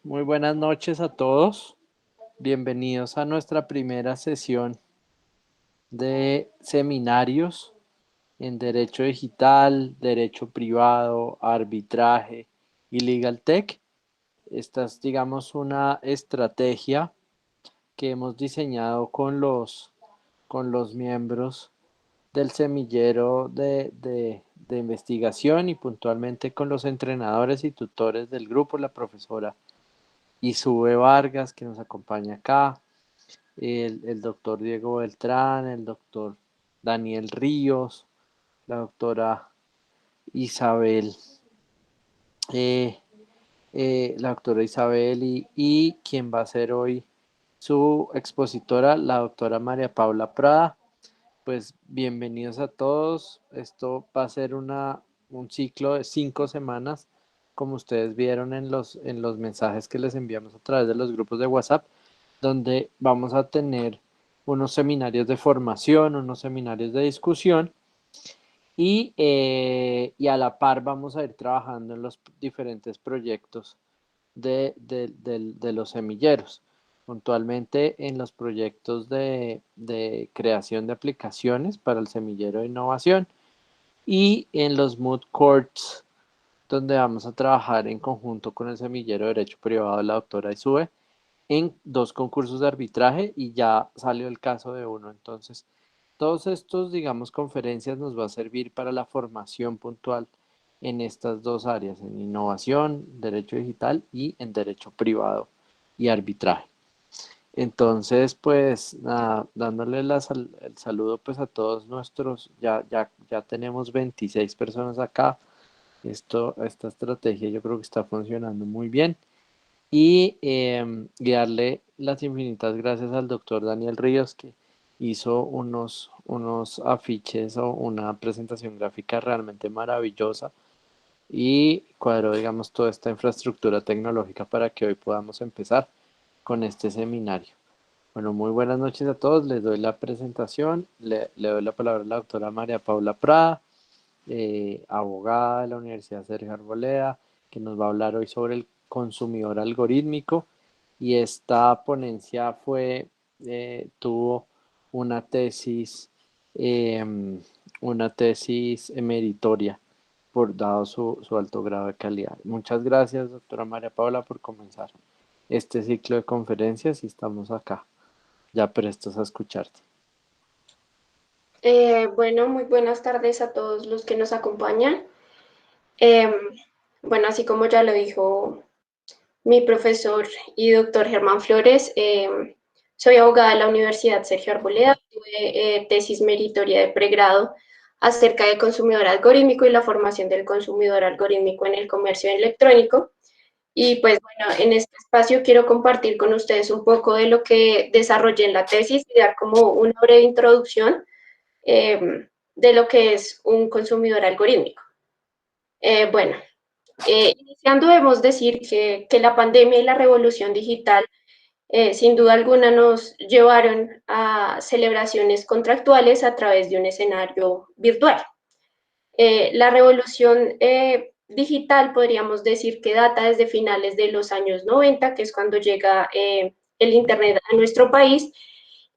muy buenas noches a todos. Bienvenidos a nuestra primera sesión de seminarios en Derecho Digital, Derecho Privado, Arbitraje y Legal Tech. Esta es, digamos, una estrategia que hemos diseñado con los miembros del semillero de investigación y puntualmente con los entrenadores y tutores del grupo, la profesora Isube Vargas, que nos acompaña acá, el doctor Diego Beltrán, el doctor Daniel Ríos, la doctora Isabel, eh, la doctora Isabel y quien va a ser hoy su expositora, la doctora María Paula Prada. Pues bienvenidos a todos. Esto va a ser un ciclo de 5 semanas, como ustedes vieron en los mensajes que les enviamos a través de los grupos de WhatsApp, donde vamos a tener unos seminarios de formación, unos seminarios de discusión y a la par vamos a ir trabajando en los diferentes proyectos de los semilleros, puntualmente en los proyectos de creación de aplicaciones para el semillero de innovación y en los moot courts, donde vamos a trabajar en conjunto con el semillero de Derecho Privado de la doctora Isue en 2 concursos de arbitraje y ya salió el caso de uno. Entonces, todos estos, digamos, conferencias nos va a servir para la formación puntual en estas 2 áreas, en innovación, derecho digital y en derecho privado y arbitraje. Entonces, pues, nada, dándole el saludo pues a todos nuestros, ya tenemos 26 personas acá. Esta estrategia yo creo que está funcionando muy bien y darle las infinitas gracias al doctor Daniel Ríos que hizo unos afiches o una presentación gráfica realmente maravillosa y cuadró, digamos, toda esta infraestructura tecnológica para que hoy podamos empezar con este seminario. Bueno, muy buenas noches a todos. Les doy la presentación. Le doy la palabra a la doctora María Paula Prada, abogada de la Universidad Sergio Arboleda, que nos va a hablar hoy sobre el consumidor algorítmico. Y esta ponencia tuvo una tesis, eh, una tesis meritoria por dado su alto grado de calidad. Muchas gracias, doctora María Paula, por comenzar este ciclo de conferencias y estamos acá, ya prestos a escucharte. Bueno, muy buenas tardes a todos los que nos acompañan. Em, bueno, así como ya lo dijo mi profesor y doctor Germán Flores, soy abogada de la Universidad Sergio Arboleda, tuve tesis meritoria de pregrado acerca del consumidor algorítmico y la formación del consumidor algorítmico en el comercio electrónico. Y pues bueno, en este espacio quiero compartir con ustedes un poco de lo que desarrollé en la tesis y dar como una breve introducción de lo que es un consumidor algorítmico. Bueno, iniciando debemos decir que la pandemia y la revolución digital sin duda alguna nos llevaron a celebraciones contractuales a través de un escenario virtual. La revolución digital podríamos decir que data desde finales de los años 90, que es cuando llega el Internet a nuestro país.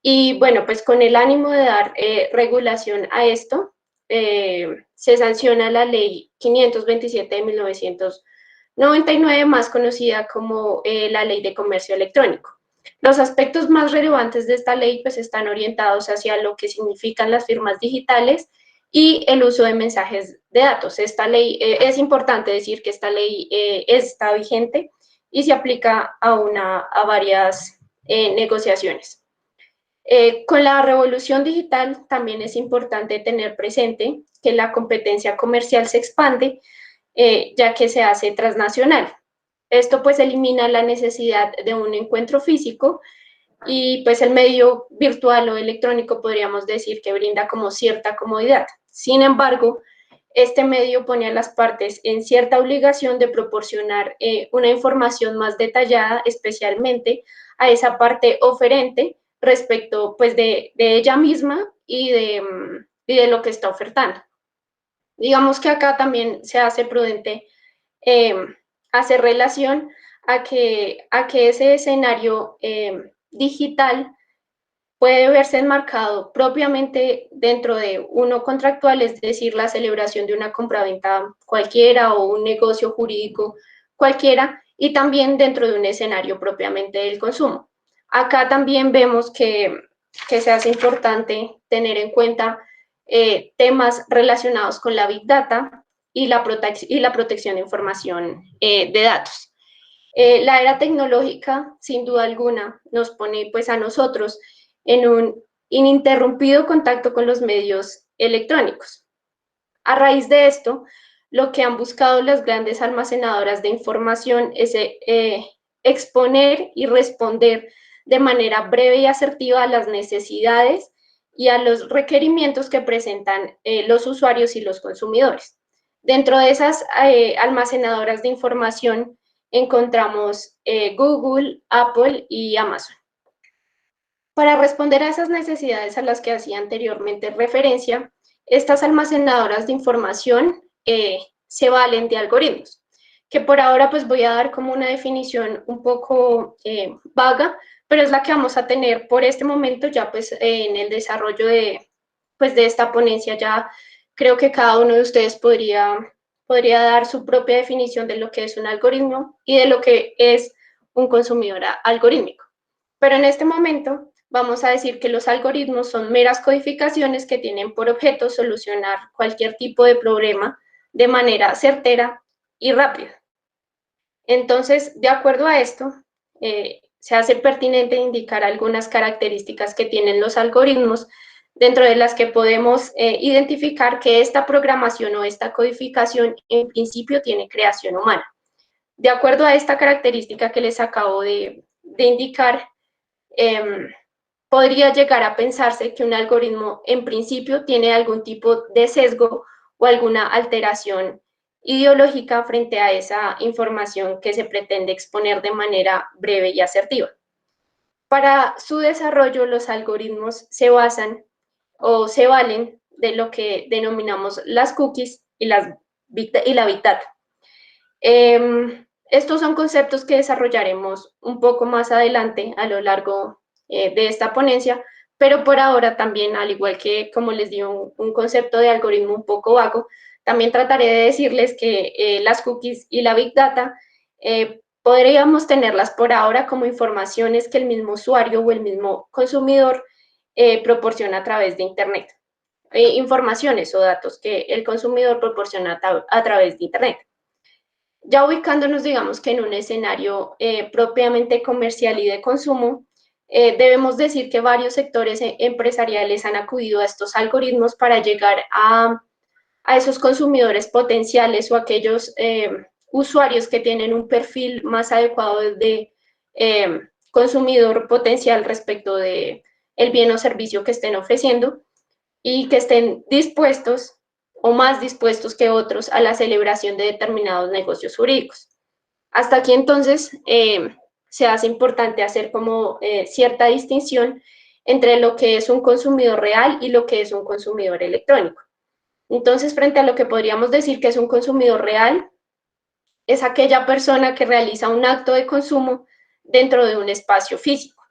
Y bueno, pues con el ánimo de dar regulación a esto, se sanciona la ley 527 de 1999, más conocida como la ley de comercio electrónico. Los aspectos más relevantes de esta ley pues están orientados hacia lo que significan las firmas digitales y el uso de mensajes de datos. Esta ley, es importante decir que esta ley está vigente y se aplica a varias negociaciones. Con la revolución digital también es importante tener presente que la competencia comercial se expande, ya que se hace transnacional. Esto pues elimina la necesidad de un encuentro físico y pues el medio virtual o electrónico podríamos decir que brinda como cierta comodidad. Sin embargo, este medio pone a las partes en cierta obligación de proporcionar una información más detallada, especialmente a esa parte oferente respecto pues de ella misma y de lo que está ofertando. Digamos que acá también se hace prudente eh, hacer relación a que ese escenario digital puede verse enmarcado propiamente dentro de uno contractual, es decir, la celebración de una compraventa cualquiera o un negocio jurídico cualquiera, y también dentro de un escenario propiamente del consumo. Acá también vemos que se hace importante tener en cuenta temas relacionados con la Big Data y la protección de información de datos. La era tecnológica, sin duda alguna, nos pone pues a nosotros en un ininterrumpido contacto con los medios electrónicos. A raíz de esto, lo que han buscado las grandes almacenadoras de información es exponer y responder de manera breve y asertiva a las necesidades y a los requerimientos que presentan los usuarios y los consumidores. Dentro de esas almacenadoras de información encontramos Google, Apple y Amazon. Para responder a esas necesidades a las que hacía anteriormente referencia, estas almacenadoras de información se valen de algoritmos, que por ahora pues voy a dar como una definición un poco vaga, pero es la que vamos a tener por este momento ya pues en el desarrollo pues, de esta ponencia. Ya creo que cada uno de ustedes podría dar su propia definición de lo que es un algoritmo y de lo que es un consumidor algorítmico. Pero en este momento vamos a decir que los algoritmos son meras codificaciones que tienen por objeto solucionar cualquier tipo de problema de manera certera y rápida. Entonces, de acuerdo a esto, se hace pertinente indicar algunas características que tienen los algoritmos, dentro de las que podemos identificar que esta programación o esta codificación en principio tiene creación humana. De acuerdo a esta característica que les acabo de indicar, podría llegar a pensarse que un algoritmo en principio tiene algún tipo de sesgo o alguna alteración ideológica frente a esa información que se pretende exponer de manera breve y asertiva. Para su desarrollo, los algoritmos se basan o se valen de lo que denominamos las cookies y la Big Data. Estos son conceptos que desarrollaremos un poco más adelante a lo largo de esta ponencia, pero por ahora también, al igual que como les di un concepto de algoritmo un poco vago, también trataré de decirles que las cookies y la Big Data podríamos tenerlas por ahora como informaciones que el mismo usuario o el mismo consumidor proporciona a través de Internet. Informaciones o datos que el consumidor proporciona a través de Internet. Ya ubicándonos, digamos que en un escenario propiamente comercial y de consumo, debemos decir que varios sectores empresariales han acudido a estos algoritmos para llegar a esos consumidores potenciales o aquellos usuarios que tienen un perfil más adecuado de consumidor potencial respecto de el bien o servicio que estén ofreciendo y que estén dispuestos o más dispuestos que otros a la celebración de determinados negocios jurídicos. Hasta aquí entonces se hace importante hacer como cierta distinción entre lo que es un consumidor real y lo que es un consumidor electrónico. Entonces, frente a lo que podríamos decir que es un consumidor real, es aquella persona que realiza un acto de consumo dentro de un espacio físico,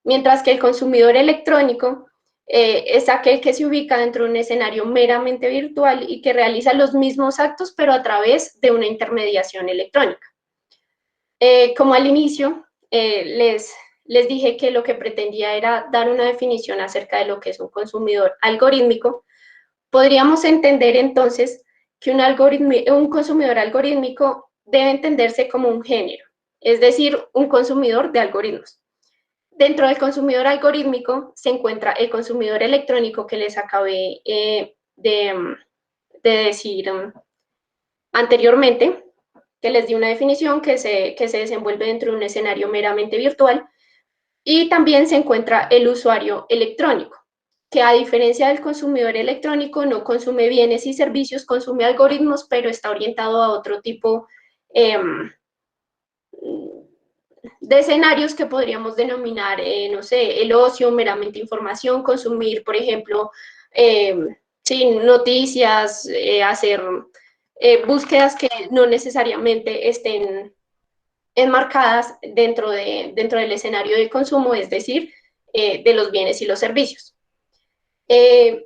mientras que el consumidor electrónico es aquel que se ubica dentro de un escenario meramente virtual y que realiza los mismos actos, pero a través de una intermediación electrónica. Como al inicio, les dije que lo que pretendía era dar una definición acerca de lo que es un consumidor algorítmico. Podríamos entender entonces que un consumidor algorítmico debe entenderse como un género, es decir, un consumidor de algoritmos. Dentro del consumidor algorítmico se encuentra el consumidor electrónico que les acabé de decir anteriormente, que les di una definición que se desenvuelve dentro de un escenario meramente virtual, y también se encuentra el usuario electrónico, que a diferencia del consumidor electrónico no consume bienes y servicios, consume algoritmos, pero está orientado a otro tipo de escenarios que podríamos denominar, no sé, el ocio, meramente información, consumir, por ejemplo, sí, noticias, hacer búsquedas que no necesariamente estén enmarcadas dentro del escenario de consumo, es decir, de los bienes y los servicios.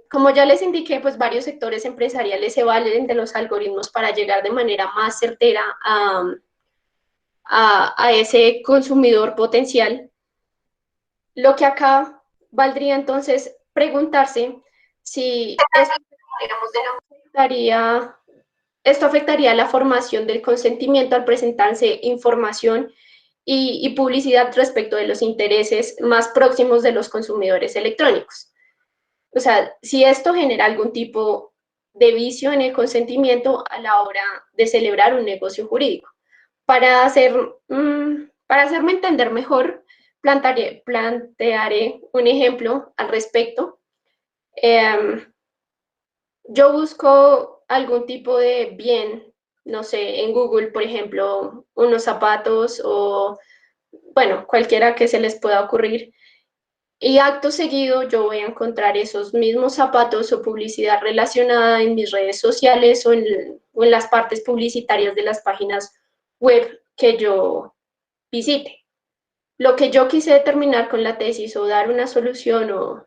Como ya les indiqué, pues varios sectores empresariales se valen de los algoritmos para llegar de manera más certera a ese consumidor potencial. Lo que acá valdría entonces preguntarse si afectaría, esto afectaría la formación del consentimiento al presentarse información y publicidad respecto de los intereses más próximos de los consumidores electrónicos. O sea, si esto genera algún tipo de vicio en el consentimiento a la hora de celebrar un negocio jurídico. Para, hacer, para hacerme entender mejor, plantearé un ejemplo al respecto. Yo busco algún tipo de bien, no sé, en Google, por ejemplo, unos zapatos o, bueno, cualquiera que se les pueda ocurrir. Y acto seguido yo voy a encontrar esos mismos zapatos o publicidad relacionada en mis redes sociales o en las partes publicitarias de las páginas web que yo visite. Lo que yo quise determinar con la tesis o dar una solución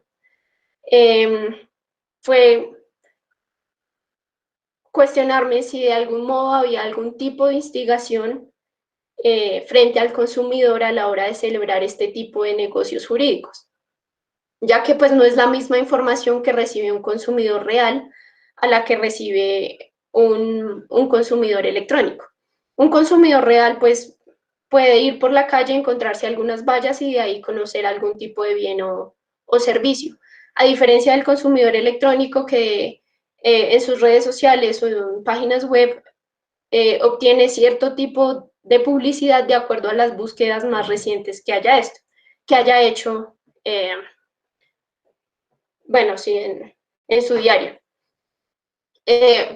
fue cuestionarme si de algún modo había algún tipo de instigación frente al consumidor a la hora de celebrar este tipo de negocios jurídicos, ya que pues no es la misma información que recibe un consumidor real a la que recibe un consumidor electrónico. Un consumidor real pues puede ir por la calle, encontrarse algunas vallas y de ahí conocer algún tipo de bien o servicio. A diferencia del consumidor electrónico que en sus redes sociales o en páginas web obtiene cierto tipo de publicidad de acuerdo a las búsquedas más recientes que haya hecho, bueno, sí, en su diario.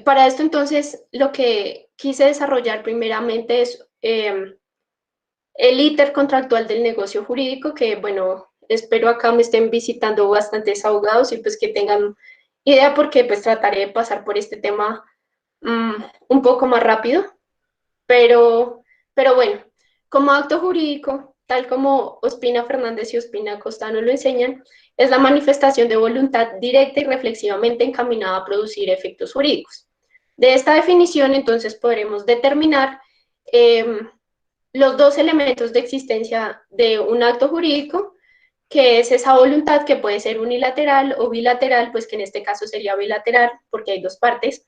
Para esto entonces lo que quise desarrollar primeramente es el íter contractual del negocio jurídico, que bueno, espero acá me estén visitando bastantes abogados y pues que tengan idea porque pues trataré de pasar por este tema un poco más rápido, pero, pero bueno, como acto jurídico, tal como Ospina Fernández y Ospina Costa nos lo enseñan, es la manifestación de voluntad directa y reflexivamente encaminada a producir efectos jurídicos. De esta definición, entonces, podremos determinar los dos elementos de existencia de un acto jurídico, que es esa voluntad que puede ser unilateral o bilateral, pues que en este caso sería bilateral porque hay dos partes,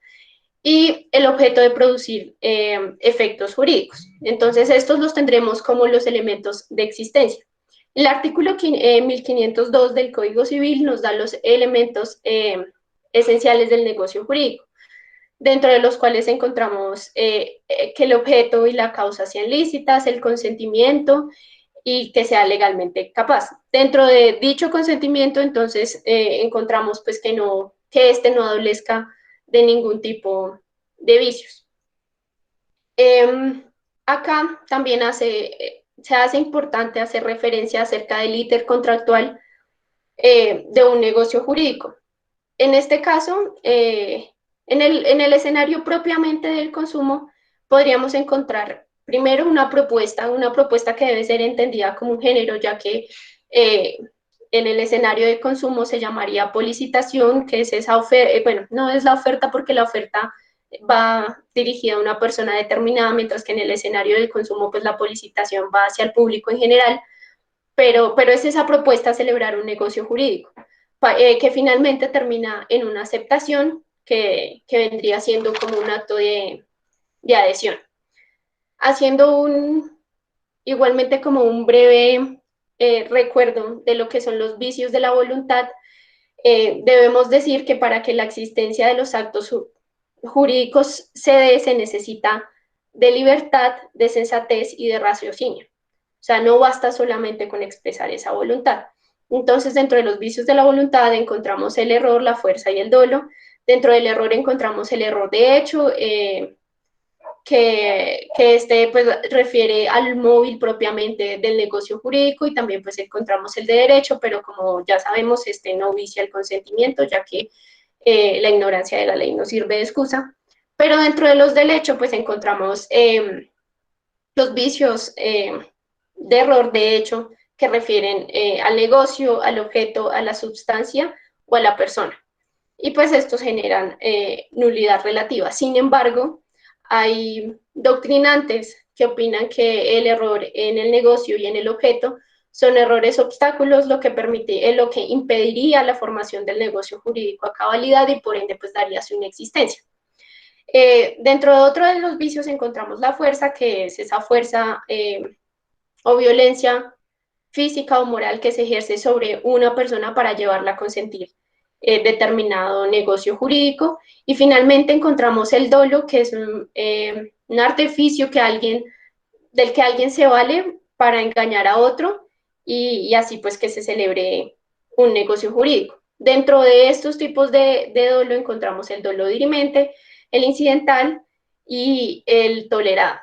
y el objeto de producir efectos jurídicos. Entonces, estos los tendremos como los elementos de existencia. El artículo 1502 del Código Civil nos da los elementos esenciales del negocio jurídico, dentro de los cuales encontramos que el objeto y la causa sean lícitas, el consentimiento y que sea legalmente capaz. Dentro de dicho consentimiento, entonces, encontramos pues que este no adolezca de ningún tipo de vicios. Acá también se hace importante hacer referencia acerca del íter contractual de un negocio jurídico. En este caso, en el escenario propiamente del consumo, podríamos encontrar primero una propuesta que debe ser entendida como un género, ya que eh, en el escenario de consumo se llamaría policitación, que es esa oferta, bueno, no es la oferta porque la oferta va dirigida a una persona determinada, mientras que en el escenario del consumo, pues la policitación va hacia el público en general, pero es esa propuesta celebrar un negocio jurídico, que finalmente termina en una aceptación que vendría siendo como un acto de adhesión. Haciendo igualmente como un breve recuerdo de lo que son los vicios de la voluntad, debemos decir que para que la existencia de los actos jurídicos se dé, se necesita de libertad, de sensatez y de raciocinio. O sea, no basta solamente con expresar esa voluntad. Entonces, dentro de los vicios de la voluntad encontramos el error, la fuerza y el dolo. Dentro del error encontramos el error de hecho, que este pues refiere al móvil propiamente del negocio jurídico, y también pues encontramos el de derecho, pero como ya sabemos, este no vicia el consentimiento, ya que la ignorancia de la ley no sirve de excusa. Pero dentro de los del hecho pues encontramos los vicios de error de hecho que refieren al negocio, al objeto, a la sustancia o a la persona. Y pues estos generan nulidad relativa. Sin embargo, hay doctrinantes que opinan que el error en el negocio y en el objeto son errores obstáculos, lo que permite, lo que impediría la formación del negocio jurídico a cabalidad y por ende pues daría su inexistencia. Dentro de otro de los vicios encontramos la fuerza, que es esa fuerza o violencia física o moral que se ejerce sobre una persona para llevarla a consentir determinado negocio jurídico. Y finalmente encontramos el dolo, que es un artificio del que alguien se vale para engañar a otro y así pues que se celebre un negocio jurídico. Dentro de estos tipos de dolo encontramos el dolo dirimente, el incidental y el tolerado.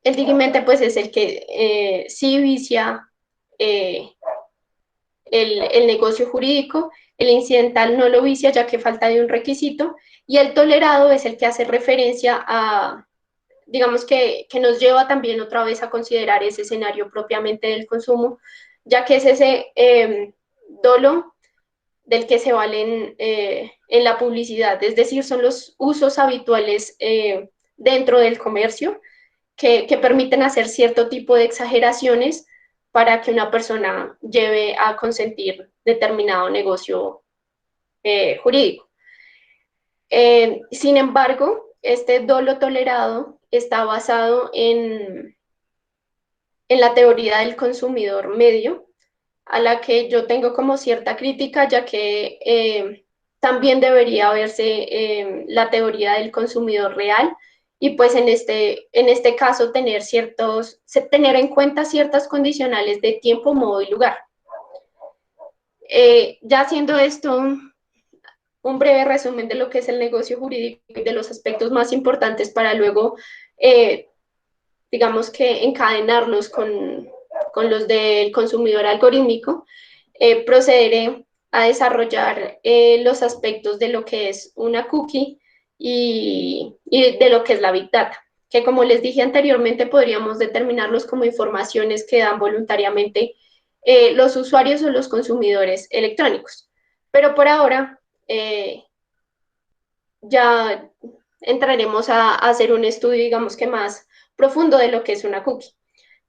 El dirimente pues es el que sí vicia eh, el negocio jurídico, el incidental no lo vicia ya que falta de un requisito y el tolerado es el que hace referencia a, digamos que nos lleva también otra vez a considerar ese escenario propiamente del consumo, ya que es ese dolo del que se valen en la publicidad, es decir, son los usos habituales dentro del comercio que permiten hacer cierto tipo de exageraciones para que una persona lleve a consentir determinado negocio jurídico. Sin embargo, este dolo tolerado está basado en la teoría del consumidor medio, a la que yo tengo como cierta crítica, ya que también debería verse la teoría del consumidor real y pues en este caso tener en cuenta ciertas condicionales de tiempo, modo y lugar. Ya haciendo esto, un breve resumen de lo que es el negocio jurídico y de los aspectos más importantes para luego, digamos que encadenarlos con los del consumidor algorítmico, procederé a desarrollar los aspectos de lo que es una cookie y de lo que es la Big Data, que como les dije anteriormente podríamos determinarlos como informaciones que dan voluntariamente los usuarios o los consumidores electrónicos. Pero por ahora ya entraremos a hacer un estudio, digamos que más profundo de lo que es una cookie,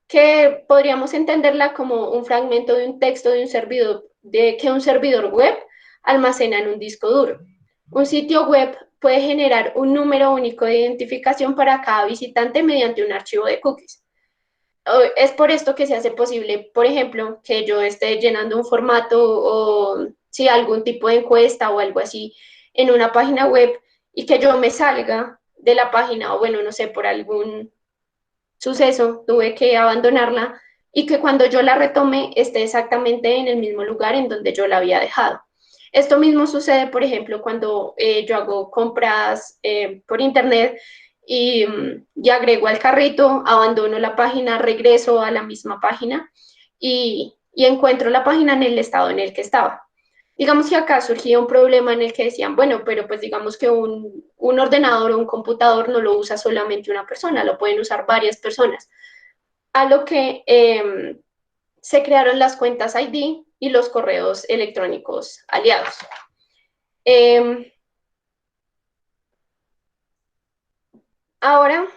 que podríamos entenderla como un fragmento de un texto de un servidor, que un servidor web almacena en un disco duro. Un sitio web puede generar un número único de identificación para cada visitante mediante un archivo de cookies. Es por esto que se hace posible, por ejemplo, que yo esté llenando un formato o si algún tipo de encuesta o algo así en una página web y que yo me salga de la página o bueno, no sé, por algún suceso tuve que abandonarla y que cuando yo la retome esté exactamente en el mismo lugar en donde yo la había dejado. Esto mismo sucede, por ejemplo, cuando yo hago compras por internet y agrego al carrito, abandono la página, regreso a la misma página y encuentro la página en el estado en el que estaba. Digamos que acá surgía un problema en el que decían, bueno, pero pues digamos que un ordenador o un computador no lo usa solamente una persona, lo pueden usar varias personas. A lo que se crearon las cuentas ID y los correos electrónicos aliados. Ahora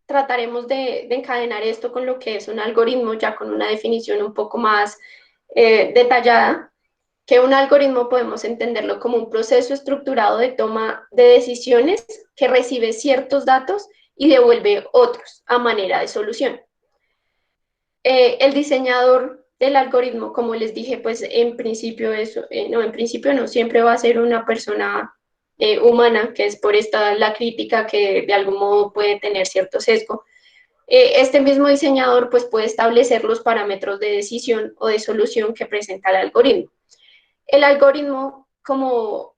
trataremos de encadenar esto con lo que es un algoritmo, ya con una definición un poco más detallada, que un algoritmo podemos entenderlo como un proceso estructurado de toma de decisiones que recibe ciertos datos y devuelve otros a manera de solución. El diseñador del algoritmo, como les dije, pues en principio no, siempre va a ser una persona humana, que es por esta la crítica que de algún modo puede tener cierto sesgo. Este mismo diseñador pues puede establecer los parámetros de decisión o de solución que presenta el algoritmo. El algoritmo como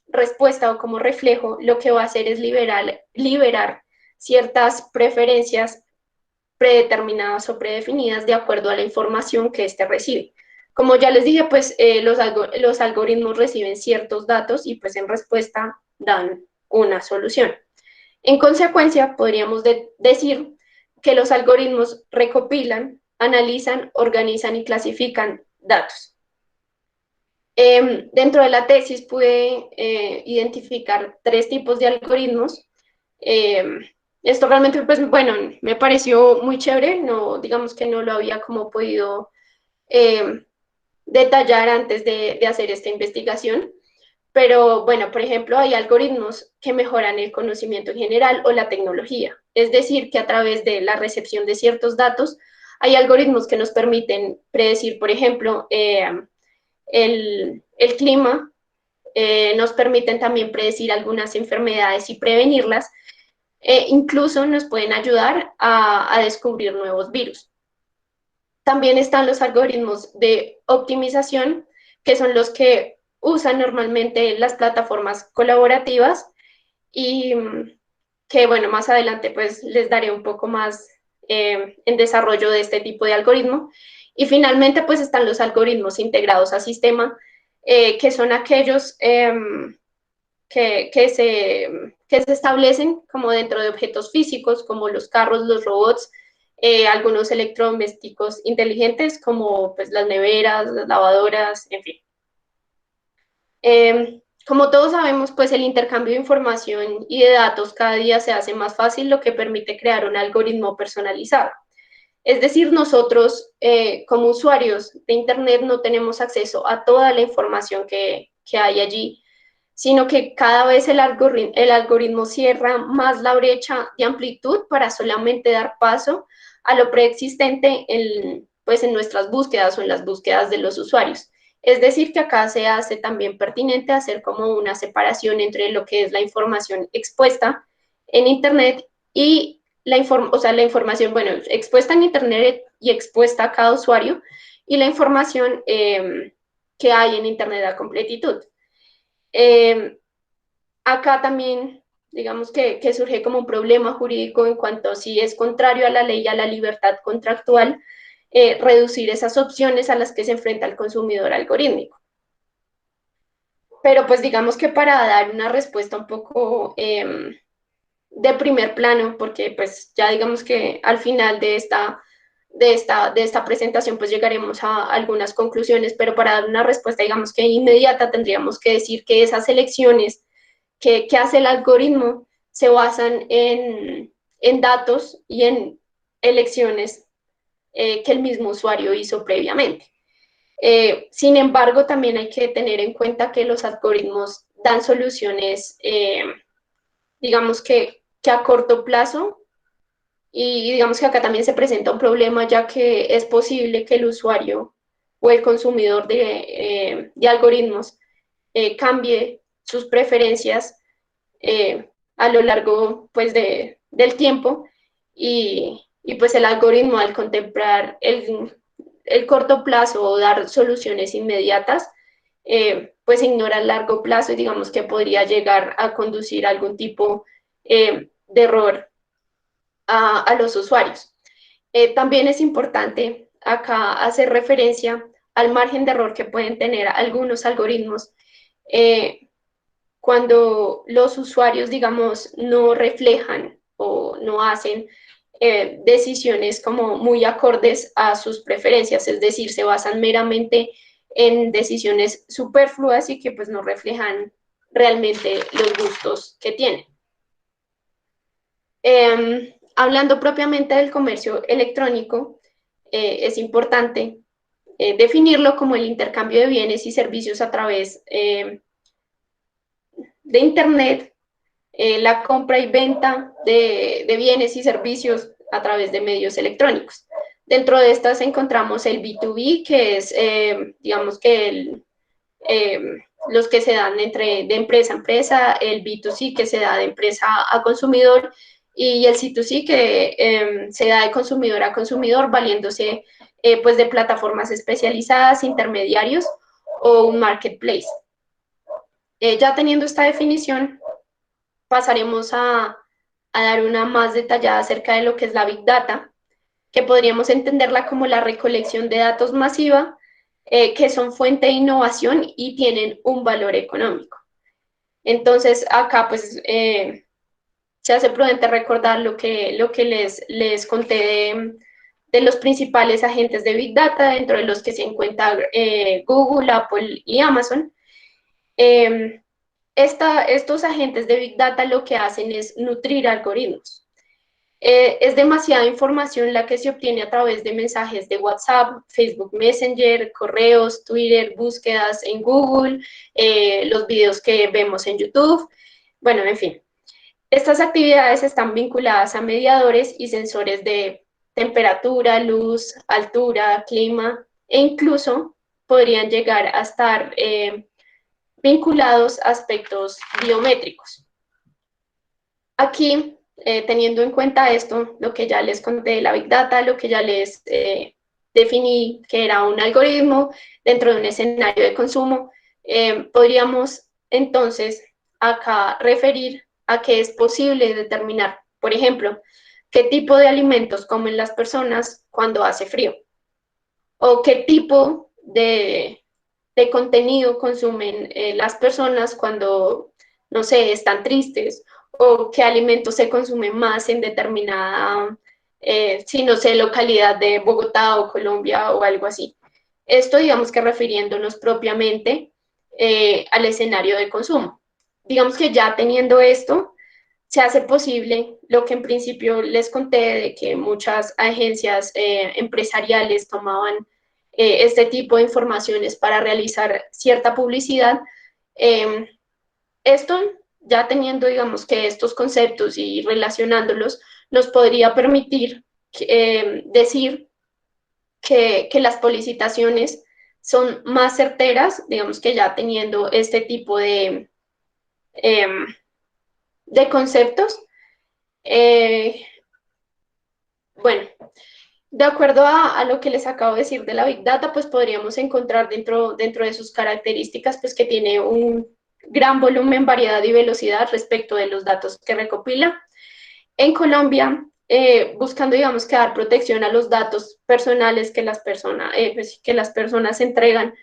respuesta o como reflejo lo que va a hacer es liberar ciertas preferencias predeterminadas o predefinidas de acuerdo a la información que éste recibe. Como ya les dije, pues los algoritmos reciben ciertos datos y pues en respuesta dan una solución. En consecuencia, podríamos decir que los algoritmos recopilan, analizan, organizan y clasifican datos. Dentro de la tesis pude identificar 3 tipos de algoritmos. Esto realmente, pues bueno, me pareció muy chévere, no, digamos que no lo había como podido detallar antes de hacer esta investigación. Pero bueno, por ejemplo, hay algoritmos que mejoran el conocimiento en general o la tecnología. Es decir, que a través de la recepción de ciertos datos, hay algoritmos que nos permiten predecir, por ejemplo, el clima, nos permiten también predecir algunas enfermedades y prevenirlas, incluso nos pueden ayudar a descubrir nuevos virus. También están los algoritmos de optimización, que son los que usan normalmente las plataformas colaborativas y que, bueno, más adelante pues les daré un poco más en desarrollo de este tipo de algoritmo. Y finalmente pues están los algoritmos integrados a sistema, que son aquellos que se establecen como dentro de objetos físicos, como los carros, los robots, algunos electrodomésticos inteligentes, como pues, las neveras, las lavadoras, en fin. Como todos sabemos, pues el intercambio de información y de datos cada día se hace más fácil, lo que permite crear un algoritmo personalizado. Es decir, nosotros como usuarios de Internet no tenemos acceso a toda la información que hay allí, sino que cada vez el algoritmo cierra más la brecha de amplitud para solamente dar paso a lo preexistente pues en nuestras búsquedas o en las búsquedas de los usuarios. Es decir, que acá se hace también pertinente hacer como una separación entre lo que es la información expuesta en Internet y la información, bueno, expuesta en Internet y expuesta a cada usuario, y la información que hay en Internet a completitud. Acá también, digamos que surge como un problema jurídico en cuanto a si es contrario a la ley y a la libertad contractual, reducir esas opciones a las que se enfrenta el consumidor algorítmico. Pero pues digamos que para dar una respuesta un poco de primer plano, porque pues ya digamos que al final de esta presentación pues llegaremos a algunas conclusiones, pero para dar una respuesta digamos que inmediata tendríamos que decir que esas elecciones que hace el algoritmo se basan en datos y en elecciones que el mismo usuario hizo previamente. Sin embargo, también hay que tener en cuenta que los algoritmos dan soluciones, digamos que a corto plazo, y digamos que acá también se presenta un problema, ya que es posible que el usuario o el consumidor de algoritmos cambie sus preferencias a lo largo pues, del tiempo, y pues el algoritmo al contemplar el corto plazo o dar soluciones inmediatas, pues ignora el largo plazo y digamos que podría llegar a conducir a algún tipo de error a los usuarios. También es importante acá hacer referencia al margen de error que pueden tener algunos algoritmos cuando los usuarios, digamos, no reflejan o no hacen decisiones como muy acordes a sus preferencias, es decir, se basan meramente en decisiones superfluas y que pues no reflejan realmente los gustos que tienen. Hablando propiamente del comercio electrónico, es importante definirlo como el intercambio de bienes y servicios a través de Internet, la compra y venta de bienes y servicios a través de medios electrónicos. Dentro de estas encontramos el B2B, que es, digamos que los que se dan de empresa a empresa, el B2C, que se da de empresa a consumidor, y el C2C, que se da de consumidor a consumidor, valiéndose pues de plataformas especializadas, intermediarios o un marketplace. Ya teniendo esta definición, pasaremos a dar una más detallada acerca de lo que es la Big Data, que podríamos entenderla como la recolección de datos masiva, que son fuente de innovación y tienen un valor económico. Entonces, acá pues se hace prudente recordar lo que les conté de los principales agentes de Big Data, dentro de los que se encuentra Google, Apple y Amazon. Eh, estos agentes de Big Data lo que hacen es nutrir algoritmos. Es demasiada información la que se obtiene a través de mensajes de WhatsApp, Facebook Messenger, correos, Twitter, búsquedas en Google, los videos que vemos en YouTube, bueno, en fin. Estas actividades están vinculadas a mediadores y sensores de temperatura, luz, altura, clima, e incluso podrían llegar a estar vinculados a aspectos biométricos. Aquí, teniendo en cuenta esto, lo que ya les conté de la Big Data, lo que ya les definí que era un algoritmo dentro de un escenario de consumo, podríamos entonces acá referir a que es posible determinar, por ejemplo, qué tipo de alimentos comen las personas cuando hace frío, o qué tipo de contenido consumen las personas cuando, no sé, están tristes, o qué alimentos se consumen más en determinada, si no sé, localidad de Bogotá o Colombia o algo así. Esto, digamos que refiriéndonos propiamente al escenario de consumo. Digamos que ya teniendo esto, se hace posible lo que en principio les conté de que muchas agencias empresariales tomaban este tipo de informaciones para realizar cierta publicidad. Eh, Esto, ya teniendo, digamos, que estos conceptos y relacionándolos, nos podría permitir decir que las publicitaciones son más certeras, digamos que ya teniendo este tipo eh, de conceptos. Eh, bueno, de acuerdo a lo que les acabo de decir de la Big Data, pues podríamos encontrar dentro de sus características, pues que tiene un gran volumen, variedad y velocidad respecto de los datos que recopila. En Colombia, buscando, digamos, que dar protección a los datos personales pues, que las personas entregan,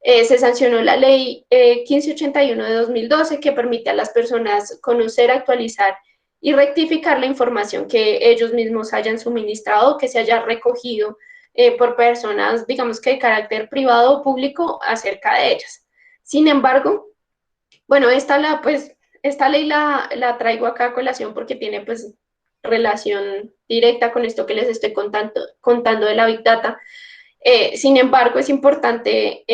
se sancionó la ley 1581 de 2012 que permite a las personas conocer, actualizar y rectificar la información que ellos mismos hayan suministrado, que se haya recogido por personas, digamos que de carácter privado o público acerca de ellas. Sin embargo, bueno, esta ley la traigo acá a colación porque tiene pues relación directa con esto que les estoy contando de la Big Data. Sin embargo, es importante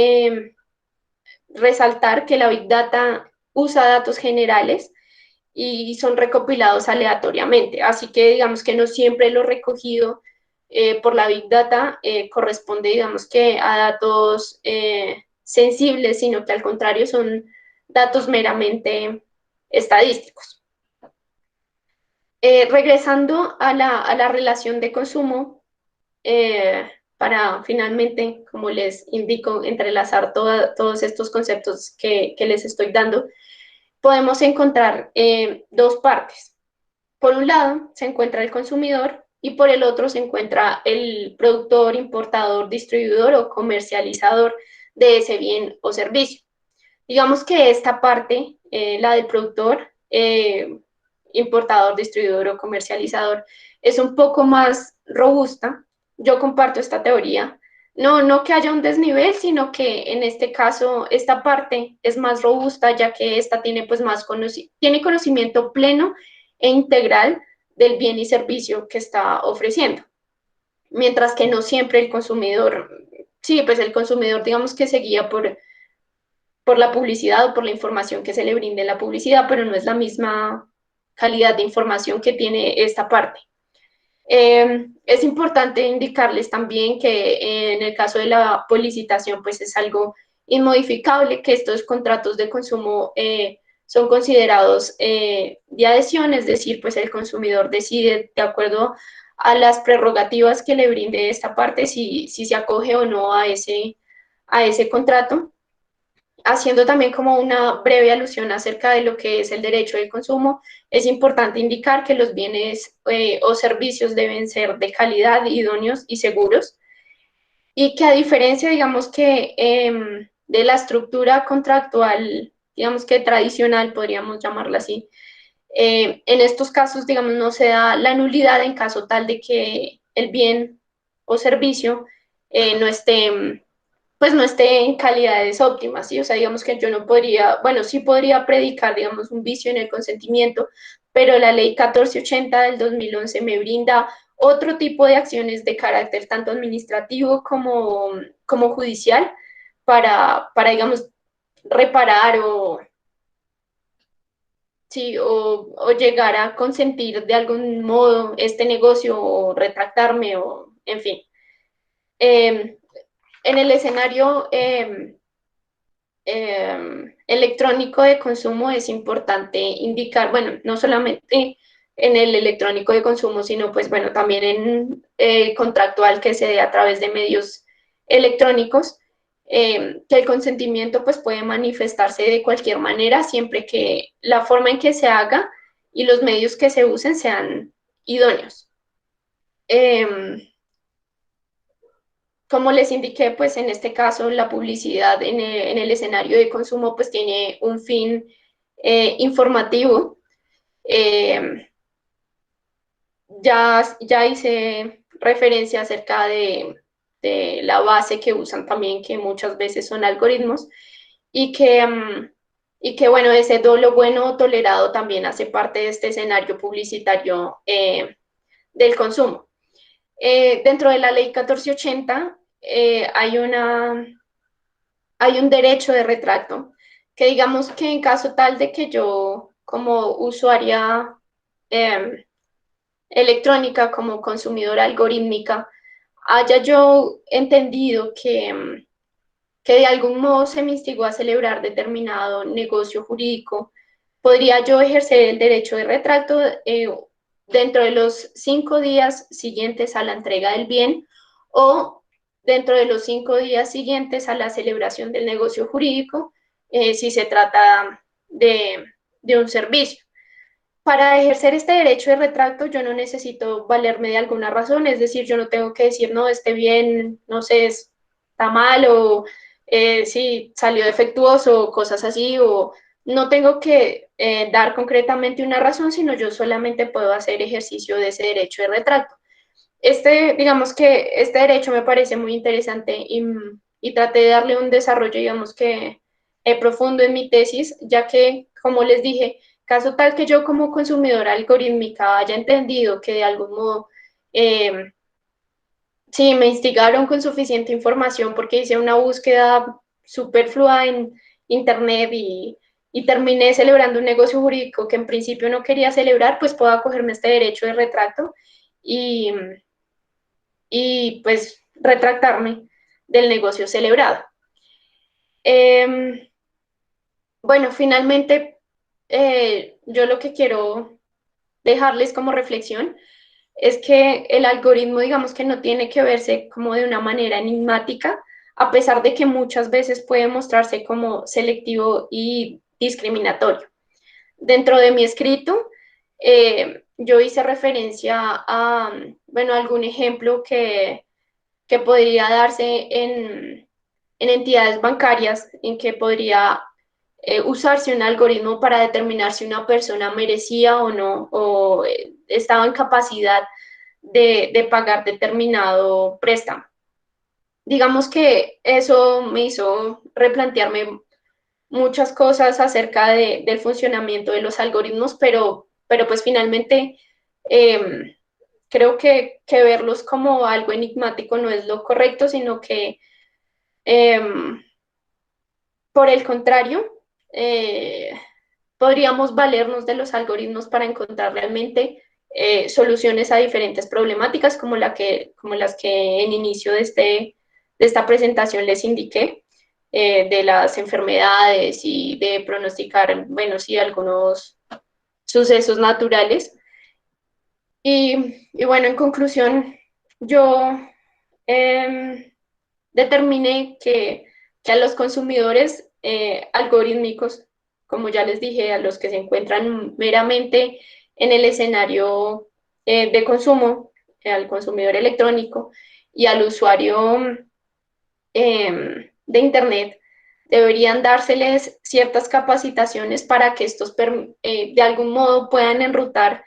resaltar que la Big Data usa datos generales y son recopilados aleatoriamente. Así que digamos que no siempre lo recogido por la Big Data corresponde, digamos que a datos sensibles, sino que al contrario son datos meramente estadísticos. Regresando a la relación de consumo, para finalmente, como les indico, entrelazar todos estos conceptos que les estoy dando, podemos encontrar dos partes. Por un lado se encuentra el consumidor y por el otro se encuentra el productor, importador, distribuidor o comercializador de ese bien o servicio. Digamos que esta parte, la del productor, importador, distribuidor o comercializador, es un poco más robusta. Yo comparto esta teoría. No que haya un desnivel, sino que en este caso esta parte es más robusta, ya que esta tiene pues tiene conocimiento pleno e integral del bien y servicio que está ofreciendo. Mientras que no siempre el consumidor, sí, pues el consumidor digamos que se guía por la publicidad o por la información que se le brinde en la publicidad, pero no es la misma calidad de información que tiene esta parte. Es importante indicarles también que en el caso de la publicitación, pues es algo inmodificable, que estos contratos de consumo son considerados de adhesión, es decir, pues el consumidor decide de acuerdo a las prerrogativas que le brinde esta parte si se acoge o no a ese contrato, haciendo también como una breve alusión acerca de lo que es el derecho de consumo. Es importante indicar que los bienes o servicios deben ser de calidad, idóneos y seguros, y que a diferencia, digamos que de la estructura contractual, digamos que tradicional, podríamos llamarla así, En estos casos, digamos, no se da la nulidad en caso tal de que el bien o servicio no esté, pues no esté en calidades óptimas, ¿sí? O sea, digamos que yo no podría, bueno, sí podría predicar, digamos, un vicio en el consentimiento, pero la ley 1480 del 2011 me brinda otro tipo de acciones de carácter tanto administrativo como judicial para, digamos, reparar o, sí, o llegar a consentir de algún modo este negocio o retractarme o, en fin. Eh, en el escenario electrónico de consumo es importante indicar, bueno, no solamente en el electrónico de consumo, sino pues bueno, también en contractual que se dé a través de medios electrónicos, que el consentimiento pues puede manifestarse de cualquier manera, siempre que la forma en que se haga y los medios que se usen sean idóneos. Como les indiqué, pues en este caso la publicidad en el escenario de consumo pues tiene un fin informativo. Eh, ya hice referencia acerca de la base que usan también, que muchas veces son algoritmos, y que bueno, ese dolo bueno tolerado también hace parte de este escenario publicitario del consumo. Dentro de la ley 1480 hay un derecho de retracto, que digamos que en caso tal de que yo como usuaria eh, electrónica, como consumidora algorítmica, haya yo entendido que de algún modo se me instigó a celebrar determinado negocio jurídico, podría yo ejercer el derecho de retracto dentro de los 5 días siguientes a la entrega del bien o dentro de los 5 días siguientes a la celebración del negocio jurídico, si se trata de un servicio. Para ejercer este derecho de retracto, yo no necesito valerme de alguna razón, es decir, yo no tengo que decir, no, este bien, no sé, está mal o si salió defectuoso o cosas así, o no tengo que dar concretamente una razón, sino yo solamente puedo hacer ejercicio de ese derecho de retracto. Digamos que este derecho me parece muy interesante y traté de darle un desarrollo, digamos que profundo en mi tesis, ya que, como les dije, caso tal que yo como consumidora algorítmica haya entendido que de algún modo eh, sí me instigaron con suficiente información porque hice una búsqueda superflua en internet y terminé celebrando un negocio jurídico que en principio no quería celebrar, pues puedo acogerme a este derecho de retracto y, y pues retractarme del negocio celebrado. Eh, bueno, finalmente yo lo que quiero dejarles como reflexión es que el algoritmo, digamos que no tiene que verse como de una manera enigmática, a pesar de que muchas veces puede mostrarse como selectivo y discriminatorio. Dentro de mi escrito, yo hice referencia a, bueno, algún ejemplo que podría darse en entidades bancarias, en que podría usarse un algoritmo para determinar si una persona merecía o no, o estaba en capacidad de pagar determinado préstamo. Digamos que eso me hizo replantearme muchas cosas acerca del funcionamiento de los algoritmos, pero pues finalmente eh, creo que verlos como algo enigmático no es lo correcto, sino que eh, por el contrario, podríamos valernos de los algoritmos para encontrar realmente soluciones a diferentes problemáticas como las que en inicio de esta presentación les indiqué, de las enfermedades y de pronosticar, bueno, sí, algunos sucesos naturales. Y bueno, en conclusión, yo eh, determiné que a los consumidores algorítmicos, como ya les dije, a los que se encuentran meramente en el escenario de consumo, al consumidor electrónico y al usuario de Internet, deberían dárseles ciertas capacitaciones para que estos de algún modo puedan enrutar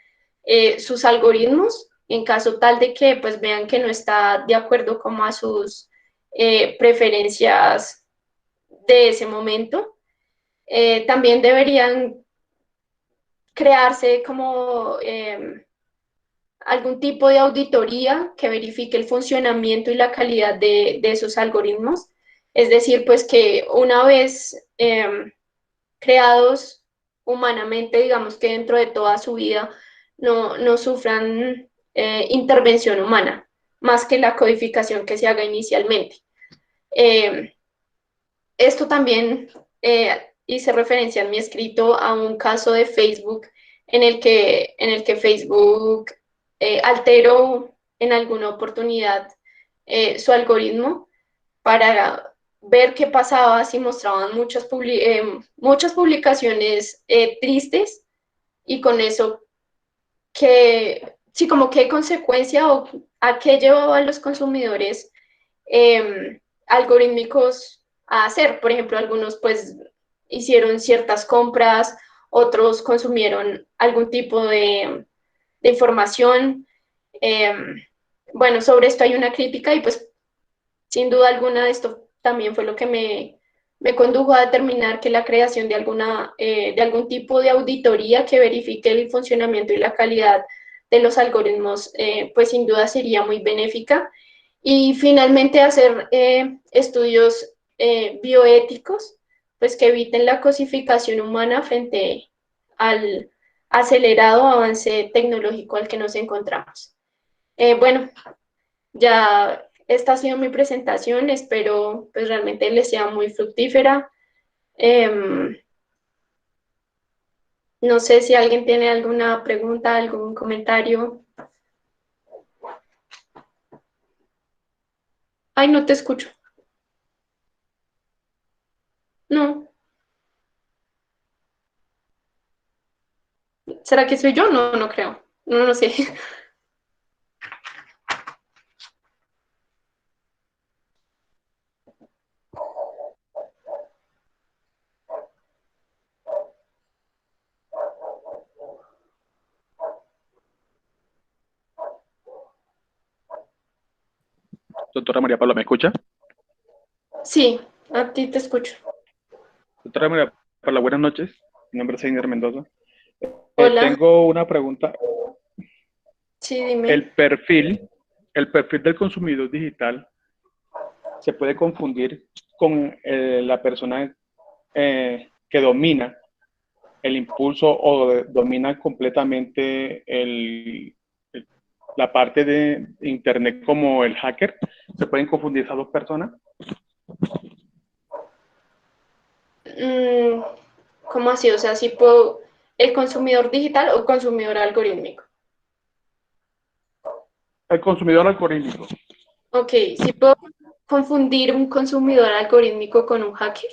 sus algoritmos en caso tal de que pues vean que no está de acuerdo como a sus preferencias de ese momento. También deberían crearse como algún tipo de auditoría que verifique el funcionamiento y la calidad de esos algoritmos. Es decir, pues que una vez creados humanamente, digamos que dentro de toda su vida no sufran intervención humana, más que la codificación que se haga inicialmente. Eh, Esto también hice referencia en mi escrito a un caso de Facebook en el que Facebook alteró en alguna oportunidad su algoritmo para ver qué pasaba si mostraban muchas publicaciones tristes y con eso sí, como qué consecuencia o a qué llevaba a los consumidores algorítmicos a hacer. Por ejemplo, algunos pues hicieron ciertas compras, otros consumieron algún tipo de información. Eh, bueno, sobre esto hay una crítica y pues sin duda alguna esto también fue lo que me condujo a determinar que la creación de algún tipo de auditoría que verifique el funcionamiento y la calidad de los algoritmos, pues sin duda sería muy benéfica. Y finalmente hacer estudios bioéticos, pues que eviten la cosificación humana frente al acelerado avance tecnológico al que nos encontramos. Bueno, ya esta ha sido mi presentación, espero pues realmente les sea muy fructífera. No sé si alguien tiene alguna pregunta, algún comentario. Ay, no te escucho. No. ¿Será que soy yo? No, no creo. No, no sé. Doctora María Paula, ¿me escucha? Sí, a ti te escucho. Doctora María Paula, buenas noches. Mi nombre es Einer Mendoza. Hola, Tengo una pregunta. sí, dime. El perfil del consumidor digital se puede confundir con la persona que domina el impulso o domina completamente la parte de Internet como el hacker. ¿Se pueden confundir esas dos personas? Mm, ¿Cómo así? O sea, si puedo, ¿el consumidor digital o consumidor algorítmico? El consumidor algorítmico. Ok, si puedo confundir un consumidor algorítmico con un hacker.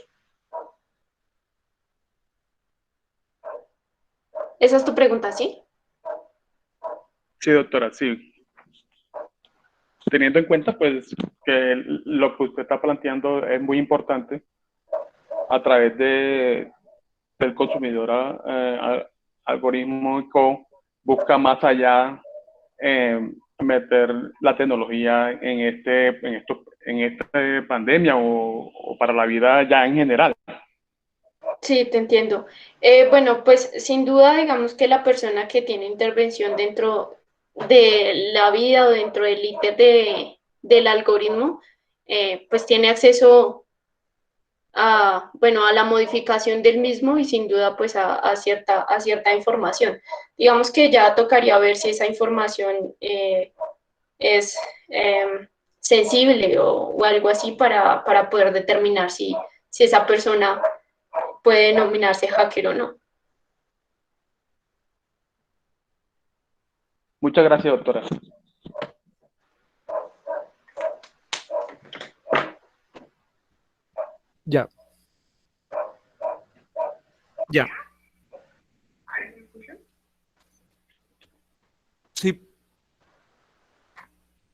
Esa es tu pregunta, ¿sí? Sí, doctora, sí. Teniendo en cuenta pues que lo que usted está planteando es muy importante a través del consumidor algorítmico, busca más allá meter la tecnología en esta pandemia o para la vida ya en general. Sí, te entiendo. Bueno, pues sin duda, digamos que la persona que tiene intervención dentro de la vida o dentro del íter del algoritmo, pues tiene acceso bueno, a la modificación del mismo y sin duda pues a cierta información. Digamos que ya tocaría ver si esa información es sensible o algo así para poder determinar si esa persona puede denominarse hacker o no. Muchas gracias, doctora. Ya, ya. Sí,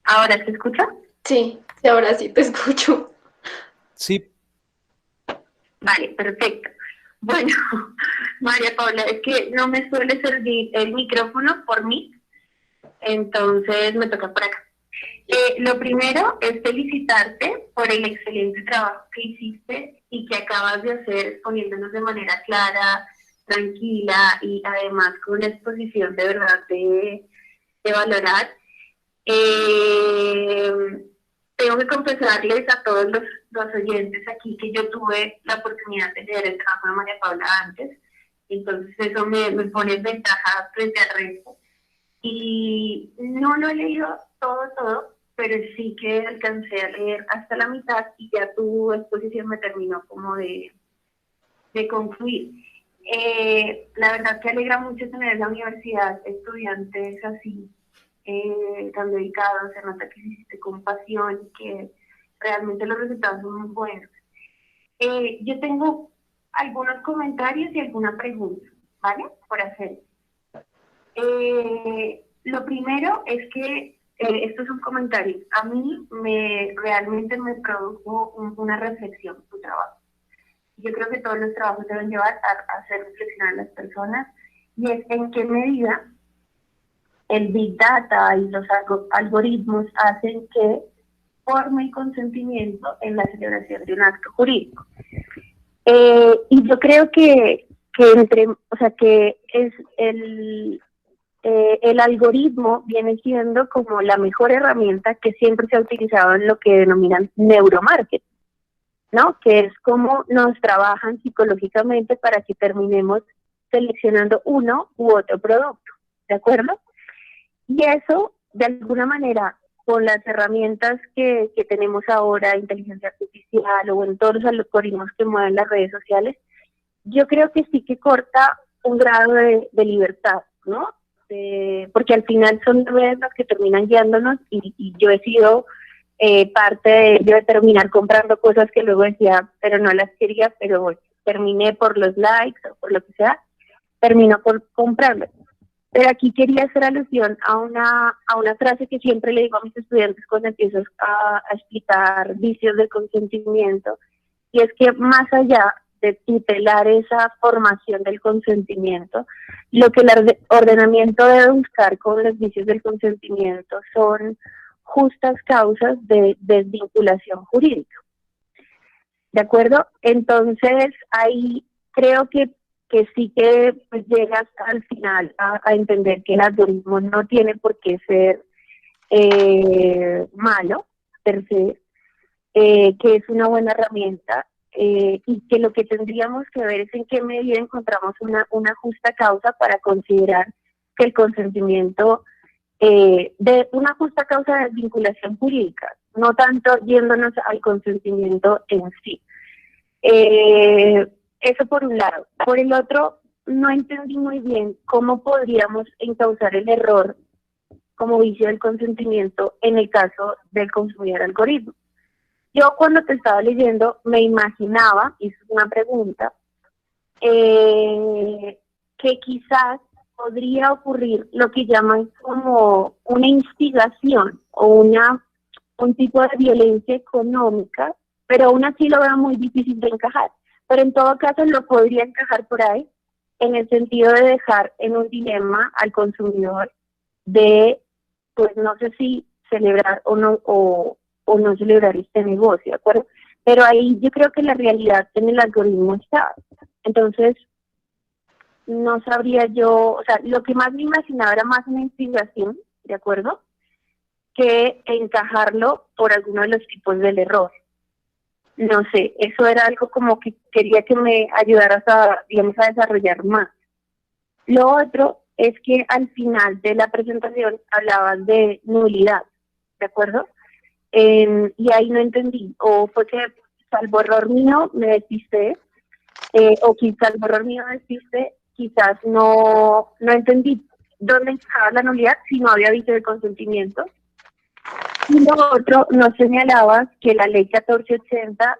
¿Ahora se escucha? Sí, sí, ahora sí te escucho. sí. Vale, perfecto. Bueno, María Paula, es que no me suele servir el micrófono por mí, entonces me toca por acá. Lo primero es felicitarte por el excelente trabajo que hiciste y que acabas de hacer exponiéndonos de manera clara, tranquila y además con una exposición de verdad de valorar. Tengo que confesarles a todos los oyentes aquí que yo tuve la oportunidad de leer el trabajo de María Paula antes, entonces eso me pone en ventaja frente al resto. Y no lo he leído todo, pero sí que alcancé a leer hasta la mitad y ya tu exposición me terminó como de concluir. La verdad que alegra mucho tener en la universidad estudiantes así, tan dedicados, se nota que hiciste con pasión y que realmente los resultados son muy buenos. Yo tengo algunos comentarios y alguna pregunta, ¿vale? Por hacer. Lo primero es que esto es un comentario. A mí realmente me produjo una reflexión tu trabajo. Yo creo que todos los trabajos deben llevar a hacer reflexionar a las personas, y es en qué medida el Big Data y los algoritmos hacen que forme el consentimiento en la celebración de un acto jurídico. Y yo creo que es el algoritmo viene siendo como la mejor herramienta que siempre se ha utilizado en lo que denominan neuromarketing, ¿no? Que es cómo nos trabajan psicológicamente para que terminemos seleccionando uno u otro producto, ¿de acuerdo? Y eso, de alguna manera, con las herramientas que tenemos ahora, inteligencia artificial o en todos los algoritmos que mueven las redes sociales, yo creo que sí que corta un grado de libertad, ¿no? Porque al final son redes las que terminan guiándonos y yo he sido parte de ello, de terminar comprando cosas que luego decía, pero no las quería, pero bueno, terminé por los likes o por lo que sea, termino por comprarlas. Pero aquí quería hacer alusión a una frase que siempre le digo a mis estudiantes cuando empiezo a explicar vicios del consentimiento, y es que más allá de tutelar esa formación del consentimiento, lo que el ordenamiento debe buscar con los vicios del consentimiento son justas causas de desvinculación jurídica. ¿De acuerdo? Entonces, ahí creo que sí que pues, llegas al final a entender que el algoritmo no tiene por qué ser malo, per se, que es una buena herramienta, y que lo que tendríamos que ver es en qué medida encontramos una justa causa para considerar que el consentimiento, de una justa causa de vinculación jurídica, no tanto yéndonos al consentimiento en sí. Eso por un lado. Por el otro, no entendí muy bien cómo podríamos encauzar el error como vicio del consentimiento en el caso del consumidor algoritmo. Yo cuando te estaba leyendo me imaginaba, y es una pregunta, que quizás podría ocurrir lo que llaman como una instigación o un tipo de violencia económica, pero aún así lo veo muy difícil de encajar. Pero en todo caso lo podría encajar por ahí, en el sentido de dejar en un dilema al consumidor de, pues no sé si celebrar o no celebrar este negocio, ¿de acuerdo? Pero ahí yo creo que la realidad en el algoritmo está. Entonces, no sabría yo, o sea, lo que más me imaginaba era más una inspiración, ¿de acuerdo? Que encajarlo por alguno de los tipos del error. No sé, eso era algo como que quería que me ayudaras a desarrollar más. Lo otro es que al final de la presentación hablabas de nulidad, ¿de acuerdo? Y ahí no entendí, o fue que salvo error mío me despisté, o quizás salvo error mío me despisté, quizás no entendí dónde encajaba la nulidad si no había visto el consentimiento. Y lo otro, no señalabas que la ley 1480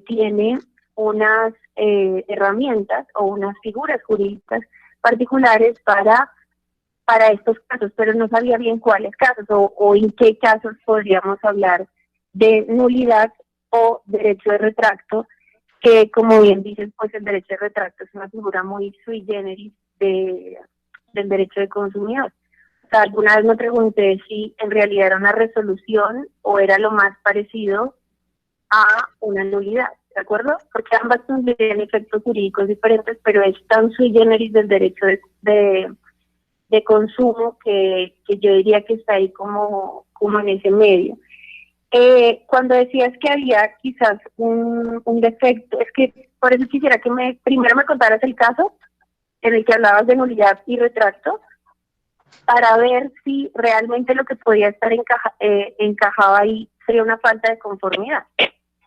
tiene unas herramientas o unas figuras jurídicas particulares para estos casos, pero no sabía bien cuáles casos o en qué casos podríamos hablar de nulidad o derecho de retracto que como bien dices, pues el derecho de retracto es una figura muy sui generis del derecho de consumidor. O sea, alguna vez me pregunté si en realidad era una resolución o era lo más parecido a una nulidad, ¿de acuerdo? Porque ambas tendrían efectos jurídicos diferentes, pero es tan sui generis del derecho de consumo que yo diría que está ahí como en ese medio. Cuando decías que había quizás un defecto, es que por eso quisiera que primero me contaras el caso en el que hablabas de nulidad y retracto, para ver si realmente lo que podía estar encajado ahí sería una falta de conformidad,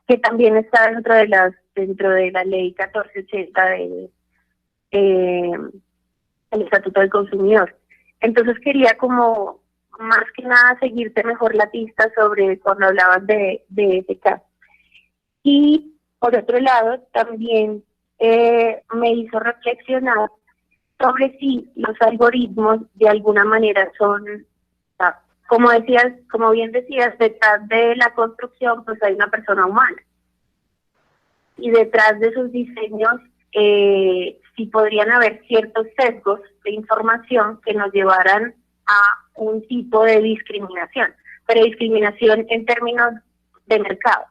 que también está dentro de la ley 1480 el Estatuto del Consumidor. Entonces quería como más que nada seguirte mejor la pista sobre cuando hablabas de ese caso. Y por otro lado, también me hizo reflexionar sobre si los algoritmos de alguna manera son, como bien decías, detrás de la construcción pues hay una persona humana. Y detrás de sus diseños sí podrían haber ciertos sesgos de información que nos llevaran a un tipo de discriminación, pero discriminación en términos de mercado.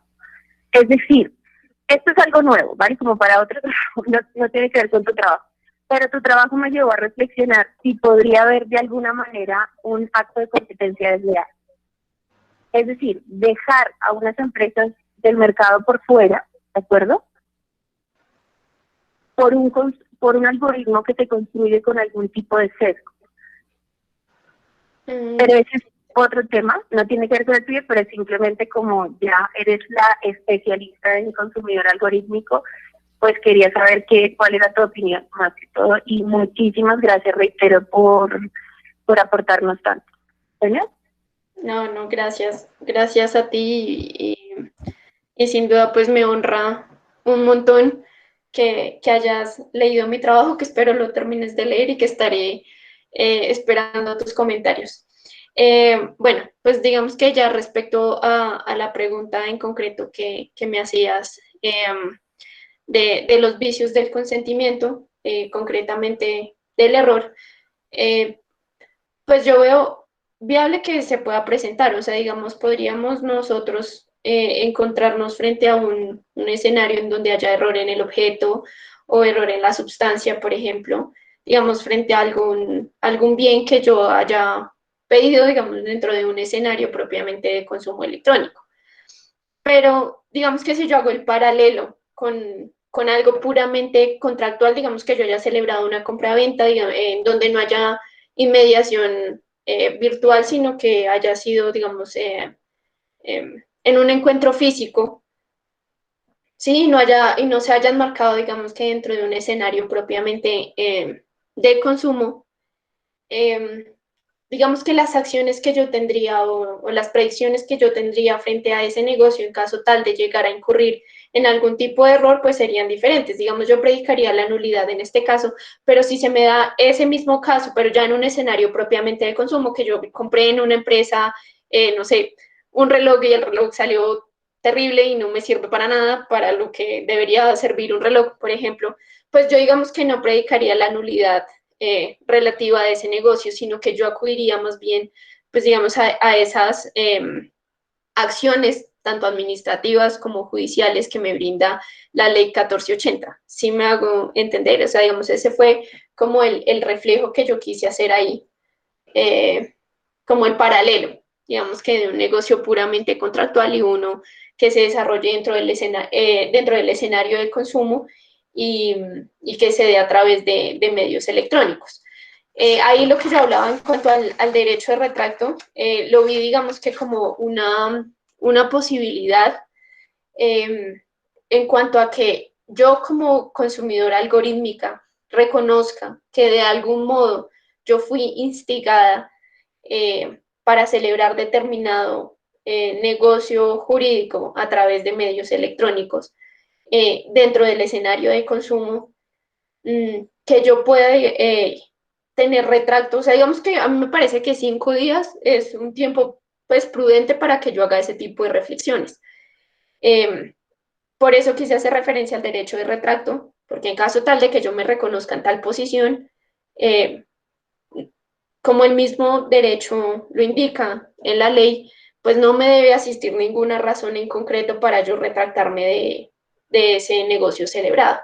Es decir, esto es algo nuevo, ¿vale? Como para otros, no tiene que ver con tu trabajo. Pero tu trabajo me llevó a reflexionar si podría haber de alguna manera un acto de competencia desleal. Es decir, dejar a unas empresas del mercado por fuera, ¿de acuerdo? Por un algoritmo que se construye con algún tipo de sesgo. Pero ese es otro tema, no tiene que ver con el tuyo, pero es simplemente como ya eres la especialista en consumidor algorítmico, pues quería saber cuál era tu opinión, más que todo, y muchísimas gracias, reitero, por aportarnos tanto. ¿Verdad? No, gracias. Gracias a ti y sin duda pues me honra un montón que hayas leído mi trabajo, que espero lo termines de leer y que estaré esperando tus comentarios. Bueno, pues digamos que ya respecto a la pregunta en concreto que me hacías de los vicios del consentimiento, concretamente del error, pues yo veo viable que se pueda presentar, o sea, digamos, podríamos nosotros encontrarnos frente a un escenario en donde haya error en el objeto o error en la sustancia, por ejemplo, digamos, frente a algún bien que yo haya pedido, digamos, dentro de un escenario propiamente de consumo electrónico. Pero digamos que si yo hago el paralelo con algo puramente contractual, digamos que yo haya celebrado una compra-venta en donde no haya inmediación virtual, sino que haya sido, digamos, en un encuentro físico, sí, y no se hayan marcado, digamos, que dentro de un escenario propiamente de consumo, digamos que las acciones que yo tendría o las predicciones que yo tendría frente a ese negocio en caso tal de llegar a incurrir en algún tipo de error, pues serían diferentes. Digamos, yo predicaría la nulidad en este caso, pero si se me da ese mismo caso, pero ya en un escenario propiamente de consumo, que yo compré en una empresa, no sé, un reloj y el reloj salió terrible y no me sirve para nada, para lo que debería servir un reloj, por ejemplo, pues yo digamos que no predicaría la nulidad relativa a ese negocio, sino que yo acudiría más bien, pues digamos, a esas acciones, tanto administrativas como judiciales, que me brinda la ley 1480. ¿Sí me hago entender? O sea, digamos, ese fue como el reflejo que yo quise hacer ahí, como el paralelo, digamos que de un negocio puramente contractual y uno que se desarrolle dentro del escenario de consumo y que se dé a través de medios electrónicos. Ahí lo que se hablaba en cuanto al derecho de retracto, lo vi, digamos que como una posibilidad en cuanto a que yo como consumidora algorítmica reconozca que de algún modo yo fui instigada para celebrar determinado negocio jurídico a través de medios electrónicos dentro del escenario de consumo, que yo pueda tener retracto. O sea, digamos que a mí me parece que 5 días es un tiempo pues prudente para que yo haga ese tipo de reflexiones. Por eso quise hacer referencia al derecho de retracto, porque en caso tal de que yo me reconozca en tal posición, como el mismo derecho lo indica en la ley, pues no me debe asistir ninguna razón en concreto para yo retractarme de ese negocio celebrado.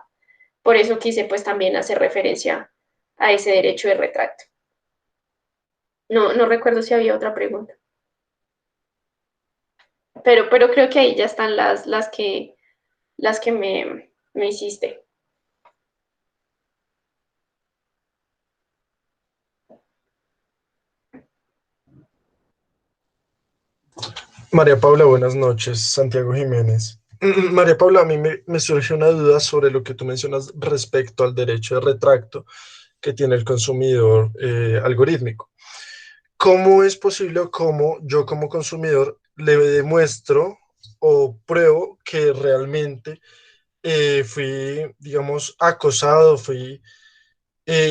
Por eso quise pues también hacer referencia a ese derecho de retracto. No recuerdo si había otra pregunta. Pero creo que ahí ya están las que me hiciste. María Paula, buenas noches. Santiago Jiménez. María Paula, a mí me surge una duda sobre lo que tú mencionas respecto al derecho de retracto que tiene el consumidor algorítmico. ¿Cómo es posible o cómo yo como consumidor le demuestro o pruebo que realmente fui, digamos, acosado, fui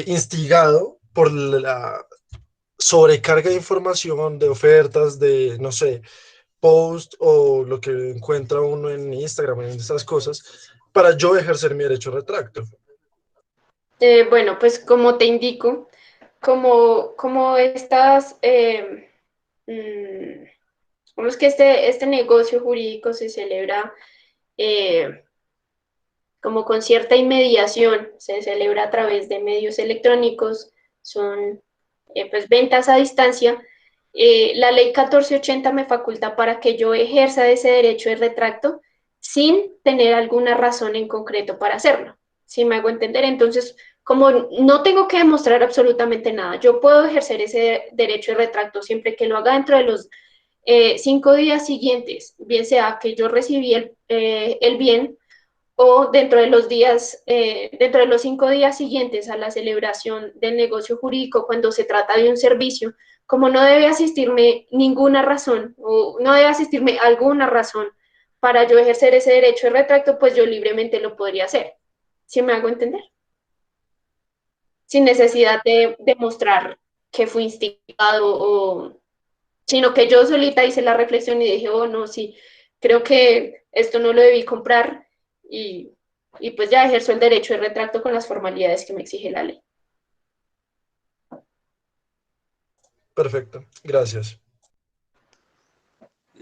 instigado por la sobrecarga de información, de ofertas, de, no sé, post o lo que encuentra uno en Instagram, en estas cosas, para yo ejercer mi derecho de retracto? Bueno, pues como te indico, como estas, como es que este negocio jurídico se celebra como con cierta inmediación, se celebra a través de medios electrónicos, son pues ventas a distancia. La ley 1480 me faculta para que yo ejerza ese derecho de retracto sin tener alguna razón en concreto para hacerlo. ¿Sí me hago entender? Entonces, como no tengo que demostrar absolutamente nada, yo puedo ejercer ese derecho de retracto siempre que lo haga dentro de los 5 días siguientes, bien sea que yo recibí el bien o dentro de los días, dentro de los 5 días siguientes a la celebración del negocio jurídico, cuando se trata de un servicio, como no debe asistirme ninguna razón o no debe asistirme alguna razón para yo ejercer ese derecho de retracto, pues yo libremente lo podría hacer. ¿Sí me hago entender? Sin necesidad de demostrar que fui instigado o sino que yo solita hice la reflexión y dije, oh, no, sí, creo que esto no lo debí comprar y, y pues ya ejerzo el derecho de retracto con las formalidades que me exige la ley. Perfecto, gracias.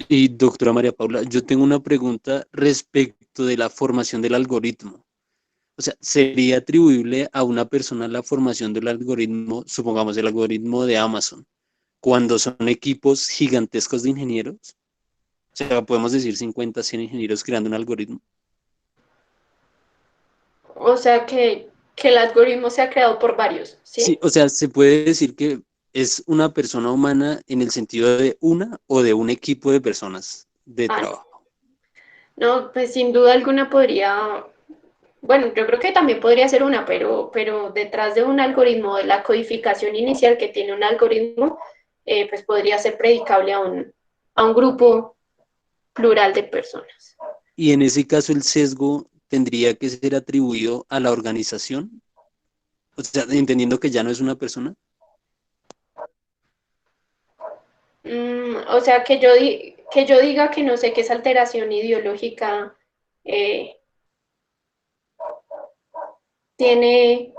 Y doctora María Paula, yo tengo una pregunta respecto de la formación del algoritmo. O sea, ¿sería atribuible a una persona la formación del algoritmo, supongamos el algoritmo de Amazon, cuando son equipos gigantescos de ingenieros? O sea, podemos decir 50, 100 ingenieros creando un algoritmo. O sea que el algoritmo se ha creado por varios, Sí, ¿sí? o sea, se puede decir que es una persona humana en el sentido de una o de un equipo de personas de Ah, trabajo. no, pues sin duda alguna podría, bueno, yo creo que también podría ser una, pero detrás de un algoritmo, de la codificación inicial que tiene un algoritmo, pues podría ser predicable a un grupo plural de personas. Y en ese caso el sesgo tendría que ser atribuido a la organización, o sea, entendiendo que ya no es una persona. O sea, que yo diga que no sé qué es alteración ideológica eh, tiene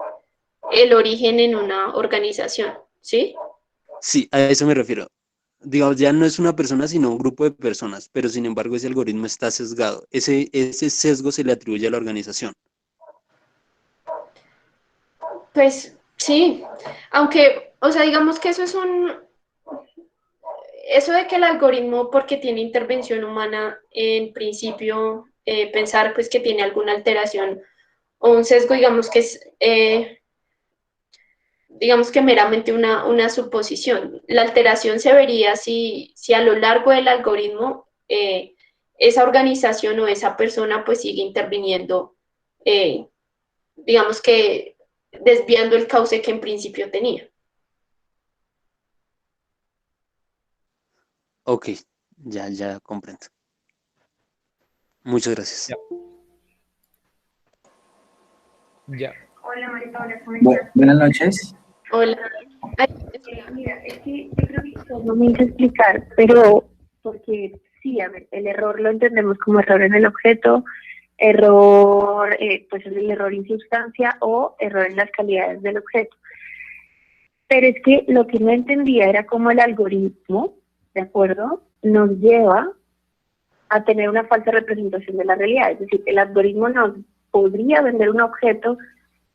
el origen en una organización, ¿sí? Sí, a eso me refiero. Digamos, ya no es una persona, sino un grupo de personas, pero sin embargo ese algoritmo está sesgado. Ese sesgo se le atribuye a la organización. Pues sí, aunque, o sea, digamos que eso de que el algoritmo, porque tiene intervención humana, en principio, pensar pues que tiene alguna alteración o un sesgo, digamos que meramente una suposición. La alteración se vería si a lo largo del algoritmo esa organización o esa persona pues sigue interviniendo, eh, digamos que desviando el cauce que en principio tenía. Ok, ya comprendo. Muchas gracias. Ya. Ya. Hola María Paula, ¿cómo estás? Buenas noches. Hola. Ay, Mira, es que yo creo que usted no me hizo explicar, pero porque sí, a ver, el error lo entendemos como error en el objeto, error, pues el error en sustancia o error en las calidades del objeto. Pero es que lo que no entendía era cómo el algoritmo, ¿de acuerdo?, nos lleva a tener una falsa representación de la realidad. Es decir, el algoritmo nos podría vender un objeto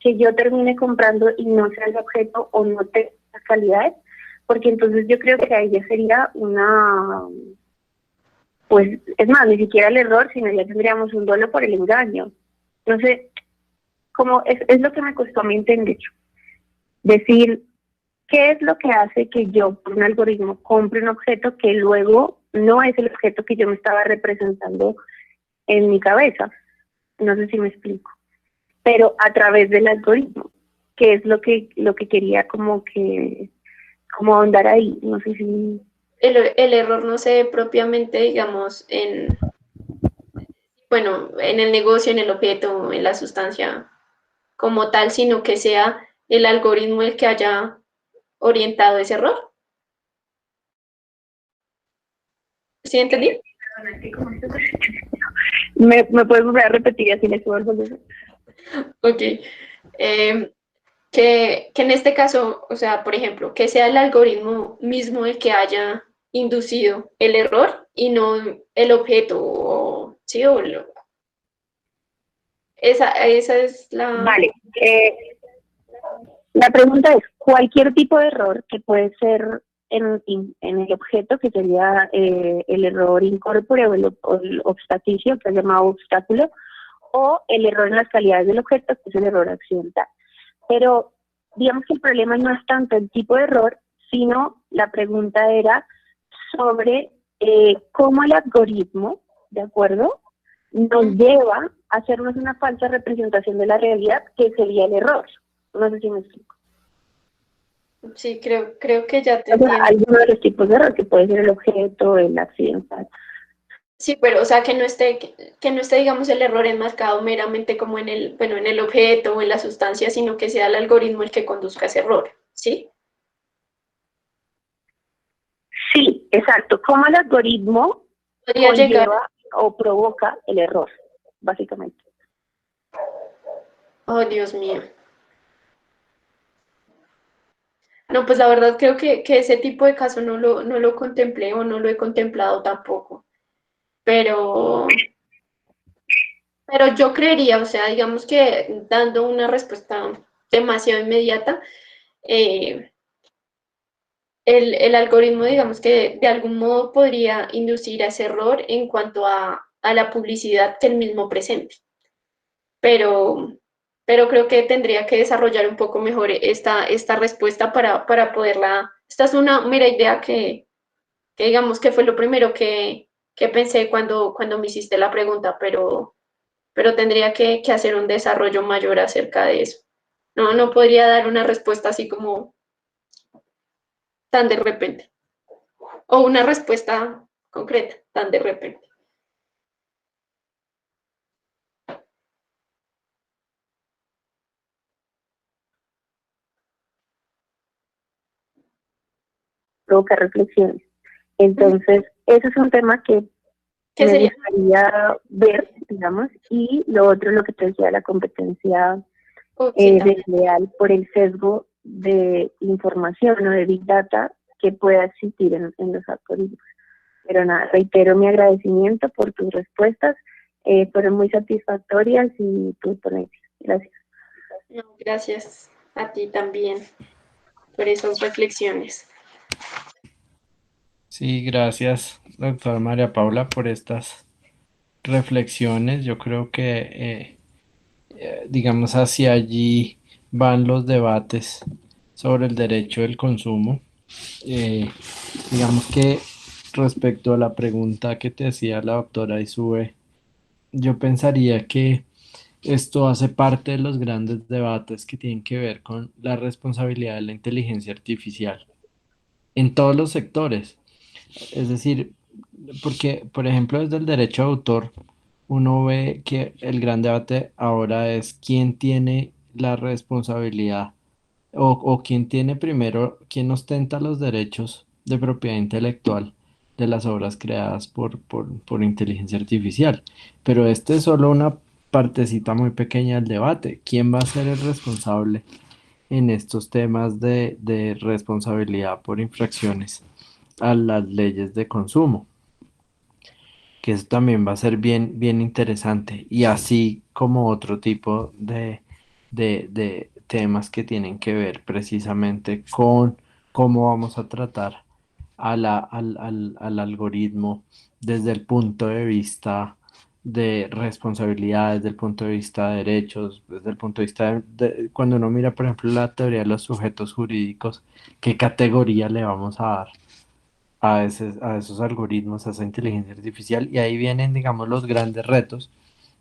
que yo termine comprando y no sea el objeto o no tenga las calidades, porque entonces yo creo que ahí ya sería una, pues es más, ni siquiera el error, sino ya tendríamos un dolo por el engaño. Entonces, como es lo que me costó a mí entender. Decir, ¿qué es lo que hace que yo, por un algoritmo, compre un objeto que luego no es el objeto que yo me estaba representando en mi cabeza? No sé si me explico. Pero a través del algoritmo, que es lo que quería como ahondar ahí. No sé si... El error no se ve propiamente, digamos, bueno, en el negocio, en el objeto, en la sustancia como tal, sino que sea el algoritmo el que haya orientado ese error. ¿Sí entendí? ¿Me puedes volver a repetir así le subo el volumen? Ok. Que en este caso, o sea, por ejemplo, que sea el algoritmo mismo el que haya inducido el error y no el objeto, ¿sí? Esa es la... Vale. La pregunta es, cualquier tipo de error que puede ser en el objeto, que sería el error incorpore o el obstatricio, que es llamado obstáculo, o el error en las calidades del objeto, que es el error accidental. Pero digamos que el problema no es tanto el tipo de error, sino la pregunta era sobre cómo el algoritmo, ¿de acuerdo?, nos lleva a hacernos una falsa representación de la realidad, que sería el error. No sé si me explico. Sí, creo que ya te O sea, entiendo. algunos de los tipos de error, que puede ser el objeto, el accidental. Sí, pero o sea, que no esté, digamos, el error enmarcado meramente como bueno, en el objeto o en la sustancia, sino que sea el algoritmo el que conduzca ese error, ¿sí? Sí, exacto. Cómo el algoritmo Podría llegar, conlleva o provoca el error, básicamente. oh Dios mío. No, pues la verdad creo que ese tipo de caso no lo contemplé o no lo he contemplado tampoco. Pero yo creería, o sea, digamos que dando una respuesta demasiado inmediata, eh, el algoritmo, digamos que de algún modo podría inducir a ese error en cuanto a la publicidad que el mismo presente. Pero, pero creo que tendría que desarrollar un poco mejor esta respuesta para poderla. Esta es una mera idea que digamos que fue lo primero que pensé cuando me hiciste la pregunta, pero tendría que hacer un desarrollo mayor acerca de eso. No podría dar una respuesta así como tan de repente, o una respuesta concreta tan de repente. Provoca reflexiones. Entonces, ese es un tema que ¿Qué me sería? gustaría ver, digamos, y lo otro, lo que te decía, la competencia Sí, también. desleal por el sesgo de información o de Big Data que pueda existir en los algoritmos. Pero nada, reitero mi agradecimiento por tus respuestas, fueron muy satisfactorias y tu ponencia. Gracias. No, gracias a ti también por esas reflexiones. Sí, gracias, doctora María Paula, por estas reflexiones. Yo creo que, digamos, hacia allí van los debates sobre el derecho del consumo. Eh, digamos que respecto a la pregunta que te hacía la doctora Isube, yo pensaría que esto hace parte de los grandes debates que tienen que ver con la responsabilidad de la inteligencia artificial en todos los sectores. Es decir, porque, por ejemplo, desde el derecho de autor, uno ve que el gran debate ahora es quién tiene la responsabilidad o quién tiene primero, quién ostenta los derechos de propiedad intelectual de las obras creadas por inteligencia artificial. Pero este es solo partecita muy pequeña del debate. ¿Quién va a ser el responsable en estos temas de responsabilidad por infracciones a las leyes de consumo? Que eso también va a ser bien, bien interesante. Y así como otro tipo de temas que tienen que ver precisamente con cómo vamos a tratar al algoritmo desde el punto de vista de responsabilidad, desde el punto de vista de derechos, desde el punto de vista cuando uno mira, por ejemplo, la teoría de los sujetos jurídicos, ¿qué categoría le vamos a dar a esos algoritmos, a esa inteligencia artificial? Y ahí vienen, digamos, los grandes retos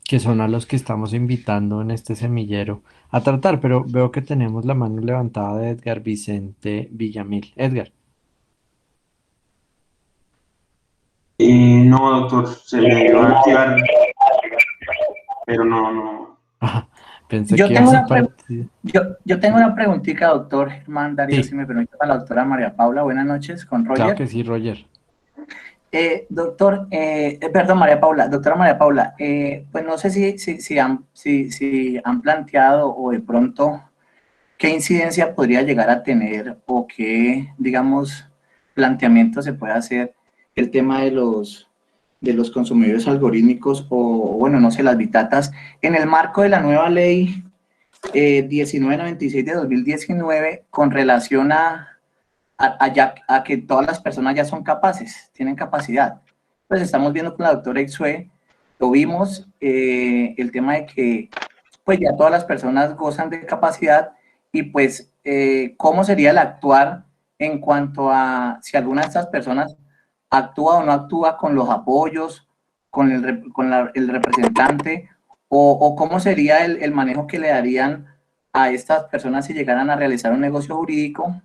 que son a los que estamos invitando en este semillero a tratar, pero veo que tenemos la mano levantada de Edgar Vicente Villamil. Edgar. No, doctor, se me iba a activar, pero no. Ajá, pensé Yo que tengo ibas a una partir. yo tengo una preguntita, doctor Germán Darío, si Sí, me permite, para la doctora María Paula. Buenas noches, con claro Roger. que sí, Roger. Perdón, María Paula, doctora María Paula, pues no sé si han planteado o de pronto qué incidencia podría llegar a tener o qué, digamos, planteamiento se puede hacer el tema de los consumidores algorítmicos o, bueno, no sé, las bitatas, en el marco de la nueva ley 1996 de 2019 con relación a que todas las personas ya son capaces, tienen capacidad. Pues estamos viendo con la doctora Ixue, lo vimos, el tema de que pues ya todas las personas gozan de capacidad y pues cómo sería el actuar en cuanto a si alguna de estas personas actúa o no actúa con los apoyos, el representante, o cómo sería el manejo que le darían a estas personas si llegaran a realizar un negocio jurídico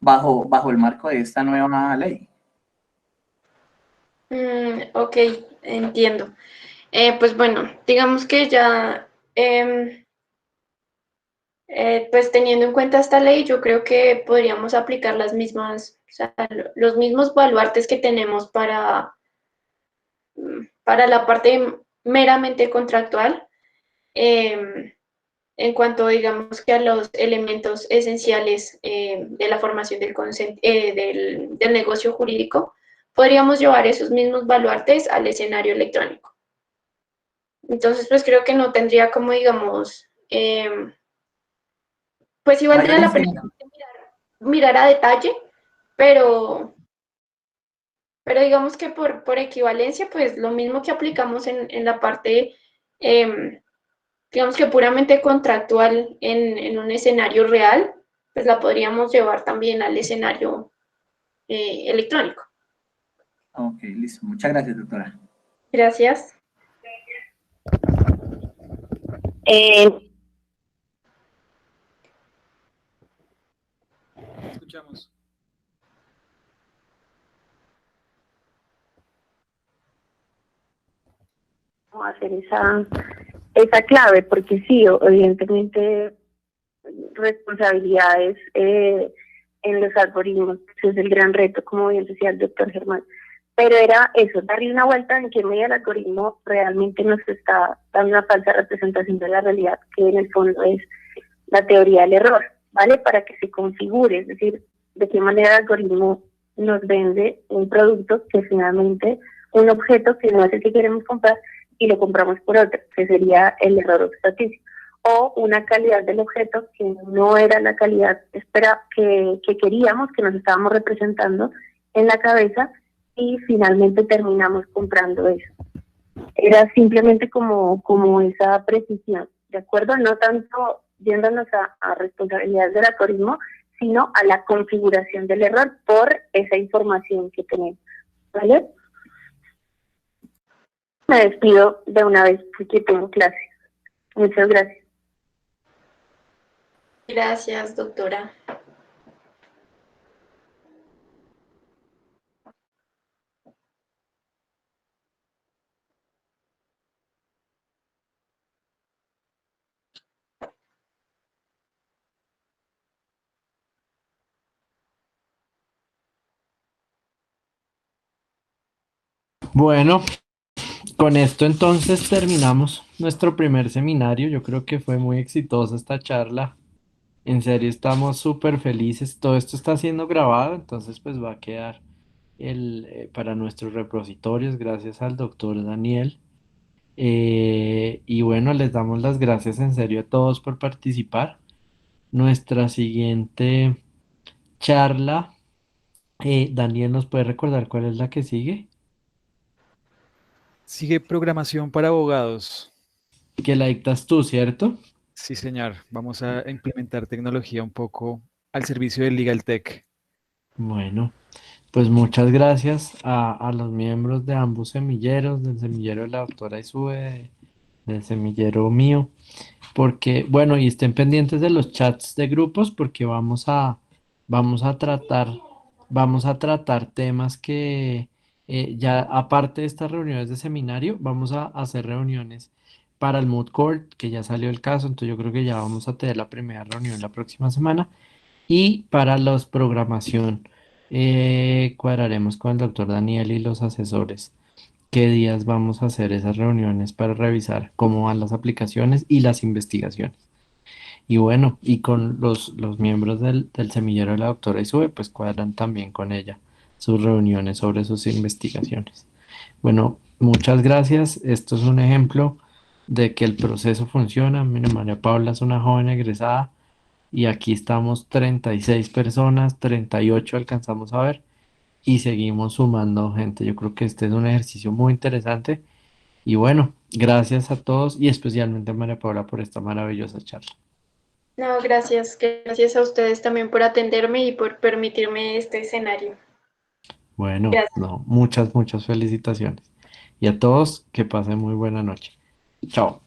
bajo el marco de esta nueva ley. Ok, entiendo. Pues bueno, digamos que ya, pues teniendo en cuenta esta ley, yo creo que podríamos aplicar las mismas, o sea, los mismos baluartes que tenemos para la parte meramente contractual, en cuanto, digamos, que a los elementos esenciales de la formación del negocio jurídico, podríamos llevar esos mismos baluartes al escenario electrónico. Entonces, pues creo que no tendría como, digamos, pues sí Mayor valdría la pena incidencia. mirar a detalle, pero, pero digamos que por equivalencia, pues lo mismo que aplicamos en la parte, digamos que puramente contractual en un escenario real, pues la podríamos llevar también al escenario electrónico. Ok, listo. Muchas gracias, doctora. Gracias. Eh, Escuchamos. Cómo hacer esa clave, porque sí, evidentemente responsabilidades en los algoritmos, ese es el gran reto, como bien decía el doctor Germán. Pero era eso, darle una vuelta en qué medida el algoritmo realmente nos está dando una falsa representación de la realidad, que en el fondo es la teoría del error, ¿vale? Para que se configure, es decir, de qué manera el algoritmo nos vende un producto que finalmente, un objeto que no es el que queremos comprar y lo compramos por otro, que sería el error estadístico, o una calidad del objeto que no era la calidad que queríamos, que nos estábamos representando en la cabeza y finalmente terminamos comprando eso. Era simplemente como esa precisión, ¿de acuerdo? No tanto yéndonos a responsabilidades del algoritmo, sino a la configuración del error por esa información que tenemos, ¿vale? Me despido de una vez porque tengo clase. Muchas gracias. Gracias, doctora. Bueno, con esto entonces terminamos nuestro primer seminario. Yo creo que fue muy exitosa esta charla. En serio, estamos súper felices. Todo esto está siendo grabado, entonces pues va a quedar para nuestros repositorios, gracias al doctor Daniel. Y bueno, les damos las gracias en serio a todos por participar. Nuestra siguiente charla, Daniel, ¿nos puede recordar cuál es la que sigue? Sigue programación para abogados. Que la dictas tú, ¿cierto? Sí, señor. Vamos a implementar tecnología un poco al servicio del Legal Tech. Bueno, pues muchas gracias a los miembros de ambos semilleros, del semillero de la doctora Isue, del semillero mío, porque, bueno, y estén pendientes de los chats de grupos porque vamos a tratar, vamos a tratar temas que ya aparte de estas reuniones de seminario, vamos a hacer reuniones para el Mood Court, que ya salió el caso, entonces yo creo que ya vamos a tener la primera reunión la próxima semana. Y para la programación, cuadraremos con el doctor Daniel y los asesores qué días vamos a hacer esas reuniones para revisar cómo van las aplicaciones y las investigaciones. Y bueno, y con los miembros del semillero de la doctora Isube, pues cuadran también con ella sus reuniones sobre sus investigaciones. Bueno, muchas gracias. Esto es un ejemplo de que el proceso funciona. Mira, María Paula es una joven egresada y aquí estamos 36 personas, 38 alcanzamos a ver y seguimos sumando gente. Yo creo que este es un ejercicio muy interesante y bueno, gracias a todos y especialmente a María Paula por esta maravillosa charla. No, gracias. Gracias a ustedes también por atenderme y por permitirme este escenario. Bueno, Gracias. no, muchas felicitaciones y a todos que pasen muy buena noche. Chao.